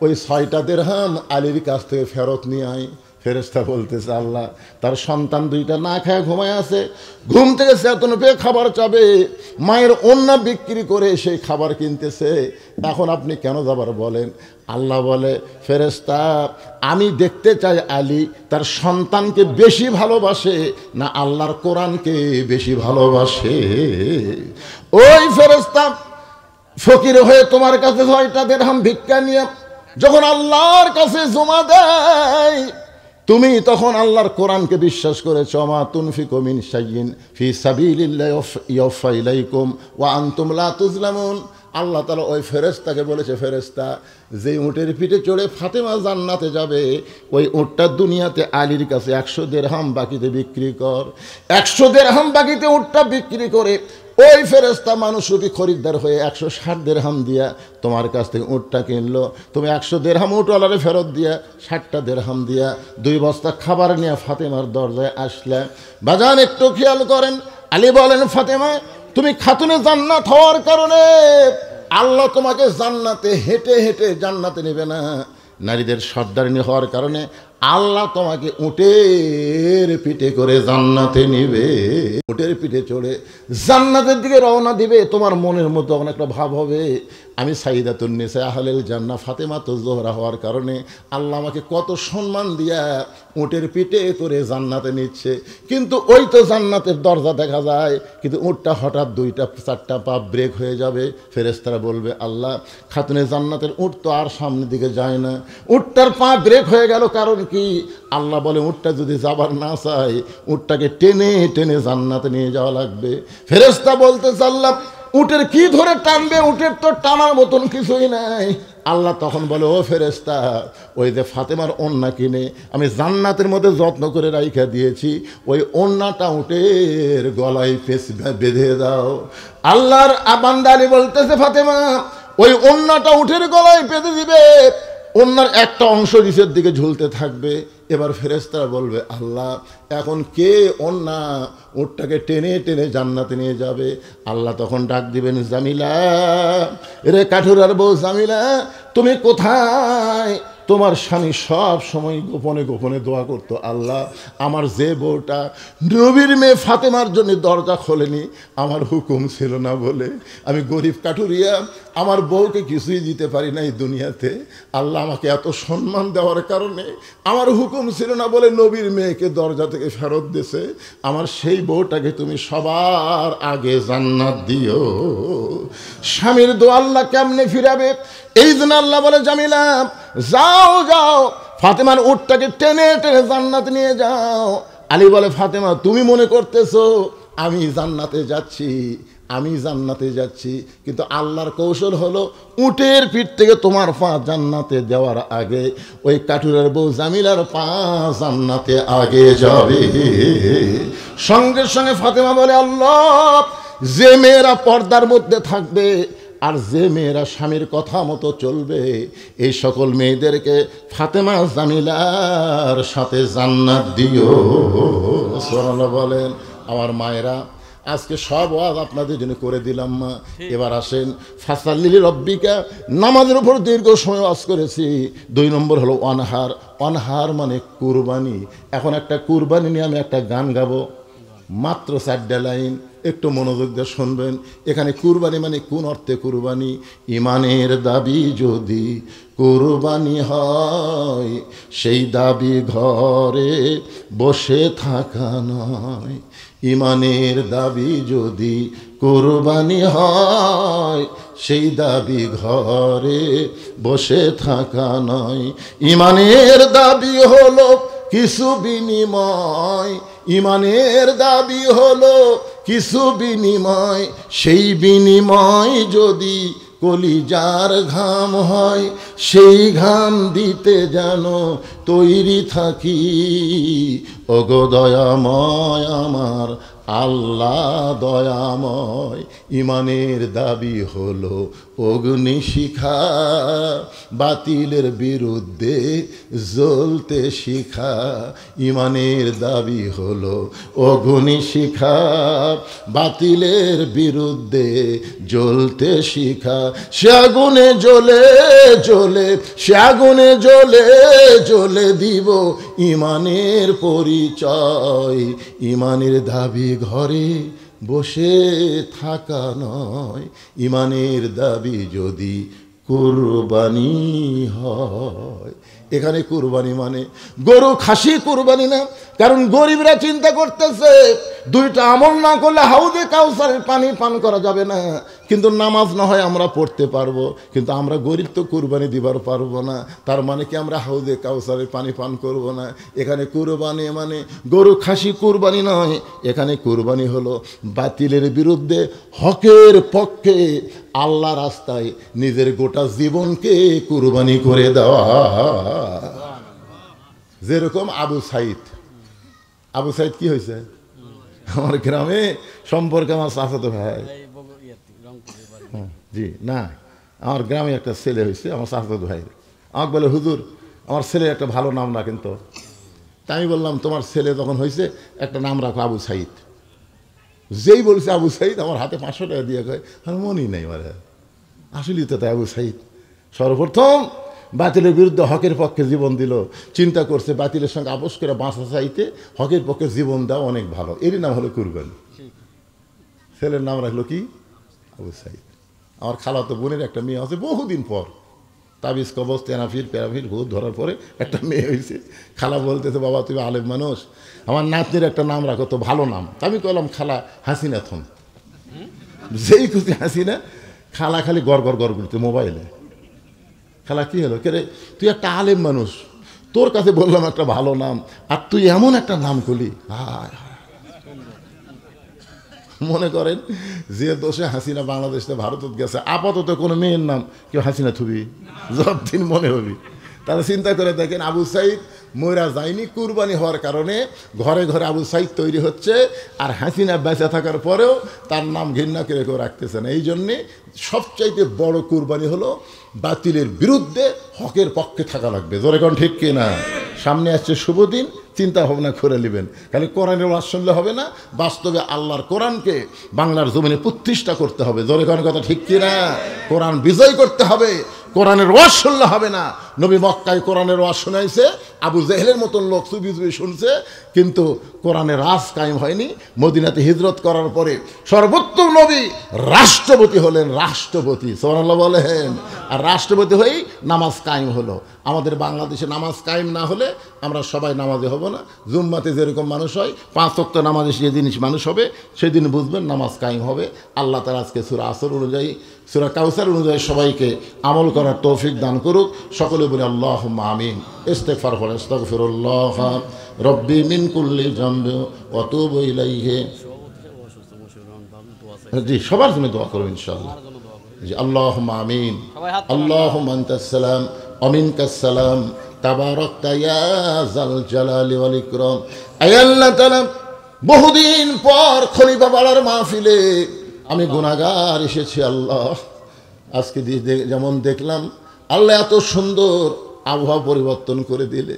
ওই 6টা দিরহাম আলীর কাছ থেকে ফেরত নিয়ে আয়। ফেরেশতা বলতেছে আল্লাহ তার সন্তান 2টা না খায় ঘুমায় আছে, ঘুম থেকে চেতন পেয়ে খাবার চাবে, মায়ের ওন্না বিক্রি করে সেই খাবার কিনতেছে, এখন আপনি কেন যাবার বলেন? আল্লাহ বলে ফেরেশতা আমি দেখতে চাই আলী তার সন্তানকে বেশি ভালোবাসে না আল্লাহর কোরআনকে বেশি ভালোবাসে। ওই ফেরেশতা ফকির হয়ে তোমার কাছে 6টা দিরহাম ভিক্ষা নিয়ে যখন আল্লাহর কাছে জমা দেয়, তুমি তখন আল্লাহর কোরআনকে বিশ্বাস করেছো, মা তুনফিকু মিন শাইইন ফি সাবিলিল্লাহি ইউফা ইলাইকুম ওয়া আনতুম লা তুজলামুন। আল্লাহ তাআলা ওই ফেরেশতাকে বলেছে, ফেরেশতা যে উটের পিঠে চড়ে ফাতেমা জান্নাতে যাবে ওই উটটা দুনিয়াতে আলীর কাছে 100 দিরহাম বাকিতে বিক্রি কর। 100 দিরহাম বাকিতে উটটা বিক্রি করে ওই ফেরেশতা মানুষরূপী খরিদ্দার হয়ে 160 দিরহাম দিয়া তোমার কাছ থেকে উটটা কিনলো। তুমি 100 দিরহাম উটওয়ালারে ফেরত দিয়া 60টা দিরহাম দিয়া 2 বস্তা খাবার নিয়ে ফাতেমার দরজায় আসলে। বাজান একটু খেয়াল করেন, আলী বলেন ফাতেমা তুমি খাতুনে জান্নাত হওয়ার কারণে আল্লাহ তোমাকে জান্নাতে হেঁটে হেঁটে জান্নাতে নেবে না, নারীদের সর্দারিনী হওয়ার কারণে আল্লাহ তোমাকে উটের পিঠে করে জান্নাতে নিবে। উটের পিঠে চড়ে জান্নাতের দিকে রওনা দিবে, তোমার মনের মধ্যে তখন একটা ভাব হবে আমি সাইদাতুন নিসা আহলিল জান্নাহ ফাতেমাতুজ জোহরা হওয়ার কারণে আল্লাহ আমাকে কত সম্মান দিয়া উটের পিঠে করে জান্নাতে নিচ্ছে। কিন্তু ওই তো জান্নাতের দরজা দেখা যায়, কিন্তু উটটা হঠাৎ 2টা 4টা পা ব্রেক হয়ে যাবে। ফেরেশতারা বলবে আল্লাহ খাতুনে জান্নাতের উট তো আর সামনের দিকে যায় না, উটটার পা ব্রেক হয়ে গেল, কারণ কি? আল্লাহ বলে উটটা যদি যাবার না চায় উটটাকে টেনে টেনে জান্নাতে নিয়ে যাওয়া লাগবে। ফেরেশতা বলতে আল্লাহ উটের কি ধরে টানবে, উটের তো টানার মতন কিছুই নাই। আল্লাহ তখন বলে ও ফেরেশতা ওই যে ফাতেমার ওন্না কিনে আমি জান্নাতের মধ্যে যত্ন করে রাইখা দিয়েছি ওই ওন্নাটা উটের গলায় বেঁধে দাও। আল্লাহর বান্দা আলী বলতেছে ফাতেমা ওই ওন্নাটা উটের গলায় বেঁধে দিবে, ওন্নার একটা অংশ নিচের দিকে ঝুলতে থাকবে। এবার ফেরেশতারা বলবে আল্লাহ এখন কে ওন্না উটটাকে টেনে টেনে জান্নাতে নিয়ে যাবে? আল্লাহ তখন ডাক দিবেন জামিলা, রে কাঠুরার বউ জামিলা তুমি কোথায়? তোমার স্বামী সব সময় গোপনে গোপনে দোয়া করতো, আল্লাহ আমার যে বউটা নবীর মেয়ে ফাতেমার জন্য দরজা খোলেনি, আমার হুকুম ছিল না বলে আমি গরিব কাঠুরিয়া আমার বউকে কিছুই দিতে পারি না এই দুনিয়াতে, আল্লাহ আমাকে এত সম্মান দেওয়ার কারণে আমার হুকুম ছিল না বলে নবীর মেয়েকে দরজা থেকে ফেরত দিয়েছে, আমার সেই বউটাকে তুমি সবার আগে জান্নাত দিও। স্বামীর দোয়া আল্লাহ কেমনে ফিরাবে? এই জন্য আল্লাহ বলে জামিলা যাও যাও ফাতেমার উটটাকে টেনে টেনে জান্নাতে নিয়ে যাও। আলী বলে ফাতেমা তুমি মনে করতেছো আমি জান্নাতে যাচ্ছি, আমি জান্নাতে যাচ্ছি, কিন্তু আল্লাহর কৌশল হলো উটের পিঠ থেকে তোমার পা জান্নাতে দেওয়ার আগে ওই কাঠুরের বউ জামিলার পা জান্নাতে আগে যাবে। সঙ্গে সঙ্গে ফাতেমা বলে আল্লাহ যে মেয়েরা পর্দার মধ্যে থাকবে আর যে মেয়েরা স্বামীর কথা মতো চলবে এই সকল মেয়েদেরকে ফাতেমা জামিলার সাথে জান্নাত দিও। সুবহানাল্লাহ বলেন। আমার মায়েরা আজকে সব ওয়াজ আপনাদের জন্য করে দিলাম মা, এবার আসেন ফাসাল্লি রব্বিকা, নামাজের উপর দীর্ঘ সময় ওয়াজ করেছি। 2 নম্বর হলো অনহার, অনহার মানে কুরবানি। এখন একটা কুরবানি নিয়ে আমি একটা গান গাবো, মাত্র 4টা লাইন, একটু মনোযোগ দিয়ে শুনবেন। এখানে কুরবানি মানে কোন অর্থে কুরবানি? ইমানের দাবি যদি কুরবানি হয় সেই দাবি ঘরে বসে থাকা নয়, ইমানের দাবি যদি কোরবানি হয়, সেই দাবি ঘরে বসে থাকা নয়। ইমানের দাবি হলো কিছু বিনিময়, ইমানের দাবি হলো কিছু বিনিময়, সেই বিনিময় যদি কলিজার ঘাম হয়, সেই ঘাম দিতে যেন তৈরি থাকি। ওগো দয়াময় আমার আল্লাহ দয়াময়, ইমানের দাবি হলো অগ্নিশিখা, বাতিলের বিরুদ্ধে জ্বলতে শিখা। ইমানের দাবি হলো অগ্নিশিখা, বাতিলের বিরুদ্ধে জ্বলতে শিখা। সে আগুনে জ্বলে জ্বলে, সে আগুনে জ্বলে জ্বলে দিব ইমানের পরিচয়। ইমানের দাবি ঘরে বসে থাকা নয়, ইমানের দাবি যদি কুরবানি হয়। এখানে কুরবানি মানে গরু খাসি কুরবানি না, কারণ গরিবরা চিন্তা করতেছে দুইটা আমল না করলে হাউদে কাউসারের পানি পান করা যাবে না, কিন্তু নামাজ না হয় আমরা পড়তে পারবো, কিন্তু আমরা গরিব তো কুরবানি দিবার পারবো না। তার মানে কি আমরা হাউদে কাউসারের পানি পান করব না? এখানে কুরবানি মানে গরু খাসি কুরবানি নয়, এখানে কুরবানি হলো বাতিলের বিরুদ্ধে হকের পক্ষে আল্লাহ রাস্তায় নিজের গোটা জীবনকে কুরবানি করে দেওয়া। যেরকম আবু সাইদ, আবু সাইদ কি হয়েছে আমার গ্রামে সম্পর্কে আমার চাচাতো ভাই, জি না, আমার গ্রামে একটা ছেলে হয়েছে আমার চাচাতো ভাই। আমাকে বলে হুজুর আমার ছেলে একটা ভালো নাম না, কিন্তু তাই আমি বললাম তোমার ছেলে যখন হয়েছে একটা নাম রাখো আবু সাইদ। যেই বলছে আবু সাইদ আমার হাতে 500 টাকা দিয়ে কয় আর মনই নেই মারে, আসলেই তো তাই আবু সাইদ সর্বপ্রথম বাতিলের বিরুদ্ধে হকের পক্ষে জীবন দিল, চিন্তা করছে বাতিলের সঙ্গে আপোষ করে বাঁচা চাইতে হকের পক্ষে জীবন দেওয়া অনেক ভালো, এরই নাম হলো কুরবানি। ছেলের নাম রাখলো কি আবু সাইদ। আমার খালাতো বোনের একটা মেয়ে আছে বহুদিন পর, তাবিজ কবজ তেনাফির প্যারাফির ভূত ধরার পরে একটা মেয়ে হয়েছে। খালা বলতেছে বাবা তুমি আলেম মানুষ, আমার নাতনির একটা নাম রাখো তো ভালো নাম। আমি কইলাম খালা হাসিনা থন, যেই খুশি হাসিনা। খালা খালি গড় গড় গড় করতে মোবাইলে। খালা কি হলো, কে রে তুই একটা আলেম মানুষ, তোর কাছে বললাম একটা ভালো নাম আর তুই এমন একটা নাম করলি। মনে করেন যে দোষে হাসিনা বাংলাদেশ থেকে ভারতত গেছে, আপাতত কোনো মেয়ের নাম কেউ হাসিনা থুবি যতদিন মনে হবি। তারা চিন্তা করে দেখেন আবু সাইদ ময়রা যায়নি, কুরবানি হওয়ার কারণে ঘরে ঘরে আবু সাইদ তৈরি হচ্ছে, আর হাসিনা বেঁচে থাকার পরেও তার নাম ঘৃণা করে কেউ রাখতেছে না। এই জন্যে সবচাইতে বড় কুরবানি হলো বাতিলের বিরুদ্ধে হকের পক্ষে থাকা লাগবে। জোরে কোন ঠিক কিনা? সামনে আসছে শুভ দিন, চিন্তা ভাবনা করে নেবেন। খালি কোরআনের ওয়াজ শুনলে হবে না, বাস্তবে আল্লাহর কোরআনকে বাংলার জমিনে প্রতিষ্ঠা করতে হবে। জোরে কোন কথা ঠিক কিনা? কোরআন বিজয় করতে হবে, কোরআনের ওয়াজ শুনলে হবে না। নবী মক্কায় কোরআনের ওয়াজ শোনাইছে, আবু জেহেলের মতন লোক চুপি চুপি শুনছে, কিন্তু কোরআনের রাজ কায়েম হয়নি। মদিনাতে হিজরত করার পরে সর্বোত্তম নবী রাষ্ট্রপতি হলেন, রাষ্ট্রপতি সুবহানাল্লাহ বলেন। আর রাষ্ট্রপতি হয়েই নামাজ কায়েম হলো। আমাদের বাংলাদেশে নামাজ কায়েম না হলে আমরা সবাই নামাজে হব না। জুম্মাতে যেরকম মানুষ হয় 5 ওয়াক্ত নামাজে যেদিন মানুষ হবে সেদিন বুঝবেন নামাজ কায়েম হবে। আল্লাহ তাআলা আজকে সূরা আসর অনুযায়ী, সূরা কাউসার অনুযায়ী সবাইকে আমল করার তৌফিক দান করুক। সকলে বলি আল্লাহুম্মা আমিন। ইস্তিগফার করুন, আস্তাগফিরুল্লাহ রব্বি মিন কুল্লি যামবি ওয়া তুবু ইলাইহি। জি সবার জন্য দোয়া করব ইনশাআল্লাহ। জি আল্লাহুম্মা আমিন। আল্লাহুম্মা আনতাস সালাম ওয়া মিনকাস সালাম তাবারাকতা ইয়া যাল জালালি ওয়াল ইকরাম। আয় আল্লাহ তাআলা, বহুদিন পর খলিফা পাড়ার মাহফিলে আমি গুনাহগার এসেছি আল্লাহ। আজকে যেমন দেখলাম আল্লাহ এত সুন্দর আবহাওয়া পরিবর্তন করে দিলে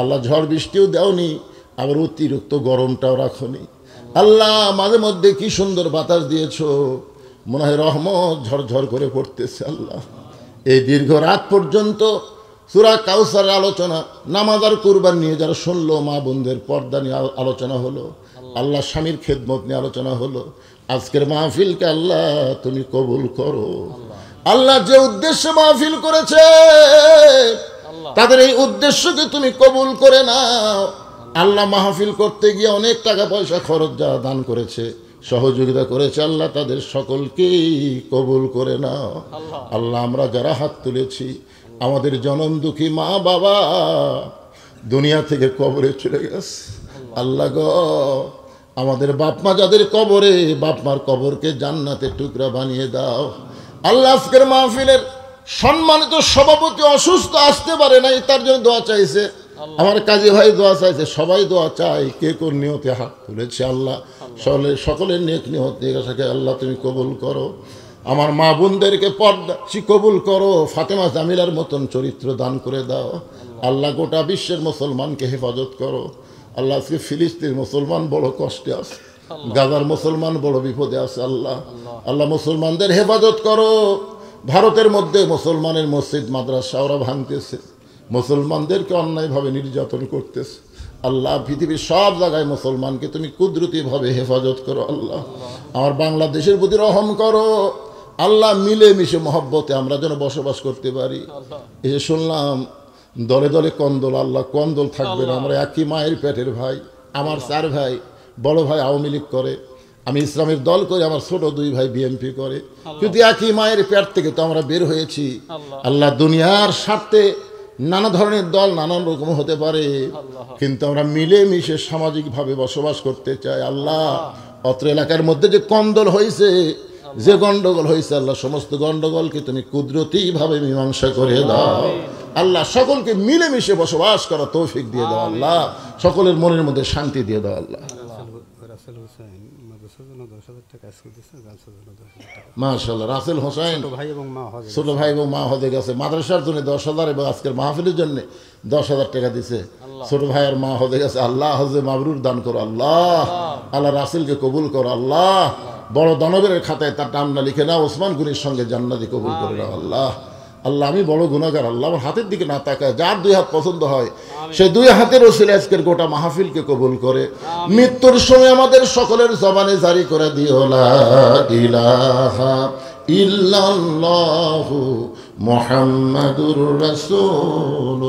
আল্লাহ, ঝড় বৃষ্টিও দেওনি, আবার অতিরিক্ত গরমটাও রাখনি আল্লাহ। মাঝে মধ্যে কি সুন্দর বাতাস দিয়েছো, মনে হয় রহমত ঝরঝর করে পড়তেছে আল্লাহ। এই দীর্ঘ রাত পর্যন্ত সূরা কাউসারের আলোচনা, নামাজ আর কুরবান নিয়ে যারা শুনলো, মা বোনদের পর্দা নিয়ে আলোচনা হলো আল্লাহ, স্বামীর খেদমত নিয়ে আলোচনা হলো। আজকের মাহফিলকে আল্লাহ তুমি কবুল করো আল্লাহ। যে উদ্দেশ্যে মাহফিল করেছে তাদের এই উদ্দেশ্যকে তুমি কবুল করে নাও আল্লাহ মাহফিল করতে গিয়ে অনেক টাকা পয়সা খরচ যারা দান করেছে, সহযোগিতা করেছে, আল্লাহ তাদের সকলকেই কবুল করে নাও। আল্লাহ আমরা যারা হাত তুলেছি, আমাদের জনম দুঃখী মা বাবা দুনিয়া থেকে কবরে চলে গেছে, আল্লাহ গো আমাদের বাপ মা যাদের কবরে, বাপ মার কবরকে জান্নাতের টুকরা বানিয়ে দাও। আল্লাহ আজকের মাহফিলের সম্মানিত সভাপতি অসুস্থ, আসতে পারে নাই, তার জন্য দোয়া চাইছে। আমার কাজী ভাই দোয়া চাইছে, সবাই দোয়া চাই, কে কোন নিয়তে হাত তুলেছে আল্লাহ সকলের নেক নিয়ত নিয়ে আল্লাহ তুমি কবুল করো। আমার মা বোনদেরকে পর্দা কবুল করো, ফাতেমা জামিলার মতন চরিত্র দান করে দাও। আল্লাহ গোটা বিশ্বের মুসলমানকে হেফাজত করো। আল্লাহ আজকে ফিলিস্তিন মুসলমান বড় কষ্টে আছে, গাজার মুসলমান বড় বিপদে আছে। আল্লাহ আল্লাহ মুসলমানদের হেফাজত করো। ভারতের মধ্যে মুসলমানের মসজিদ মাদ্রাসা ওরা ভাঙতেছে, মুসলমানদেরকে অন্যায়ভাবে নির্যাতন করতেছে। আল্লাহ পৃথিবীর সব জায়গায় মুসলমানকে তুমি কুদরতিভাবে হেফাজত করো। আল্লাহ আমার বাংলাদেশের প্রতি রহম করো। আল্লাহ মিলেমিশে মহব্বতে আমরা যেন বসবাস করতে পারি। এসে শুনলাম দলে দলে কন্দল, আল্লাহ কন্দল থাকবে না। আমরা একই মায়ের পেটের ভাই, আমার 4 ভাই, বড় ভাই আওয়ামী লীগ করে, আমি ইসলামের দল করি, আমার ছোট 2 ভাই বিএনপি করে, কিন্তু একই মায়ের পেট থেকে তো আমরা বের হয়েছি। আল্লাহ দুনিয়ার স্বার্থে নানা ধরনের দল নানান রকম হতে পারে, কিন্তু আমরা মিলেমিশে সামাজিকভাবে বসবাস করতে চাই। আল্লাহ অত্র এলাকার মধ্যে যে কন্দল হয়েছে, যে গন্ডগোল হয়েছে, আল্লাহ সমস্ত গন্ডগোলকে তুমি কুদরতিভাবে মীমাংসা করে দাও। আল্লাহ সকলকে মিলেমিশে বসবাস করা তৌফিক দিয়ে দাও। আল্লাহ সকলের মনের মধ্যে শান্তি দিয়ে দাও। আল্লাহ মাশাআল্লাহ রাসেল হোসেন ছোট ভাই এবং মা হজে গেছে, মাদ্রাসার জন্য 10,000 এবং আজকের মাহফিলের জন্য 10,000 টাকা দিছে। ছোট ভাই আর মা হজে গেছে, আল্লাহ হজে মাবরুর দান করো। আল্লাহ আল্লাহ রাসেলকে কবুল করো। আল্লাহ বড় দানবের খাতায় তার নামটা লিখে নাও, ওসমান গনির সঙ্গে জান্নাতি কবুল করে নাও। আল্লাহ আল্লাহ আমি বড় গুনাহগার, আল্লাহ আমার হাতের দিকে না তাকায়, যার 2 হাত পছন্দ হয় সেই 2 হাতের ওসিলায় আজকের গোটা মাহফিলকে কবুল করে মৃত্যুর সময় আমাদের সকলের জবানে জারি করে দিও লা ইলাহা ইল্লাল্লাহু মুহাম্মাদুর রাসূলুল্লাহ।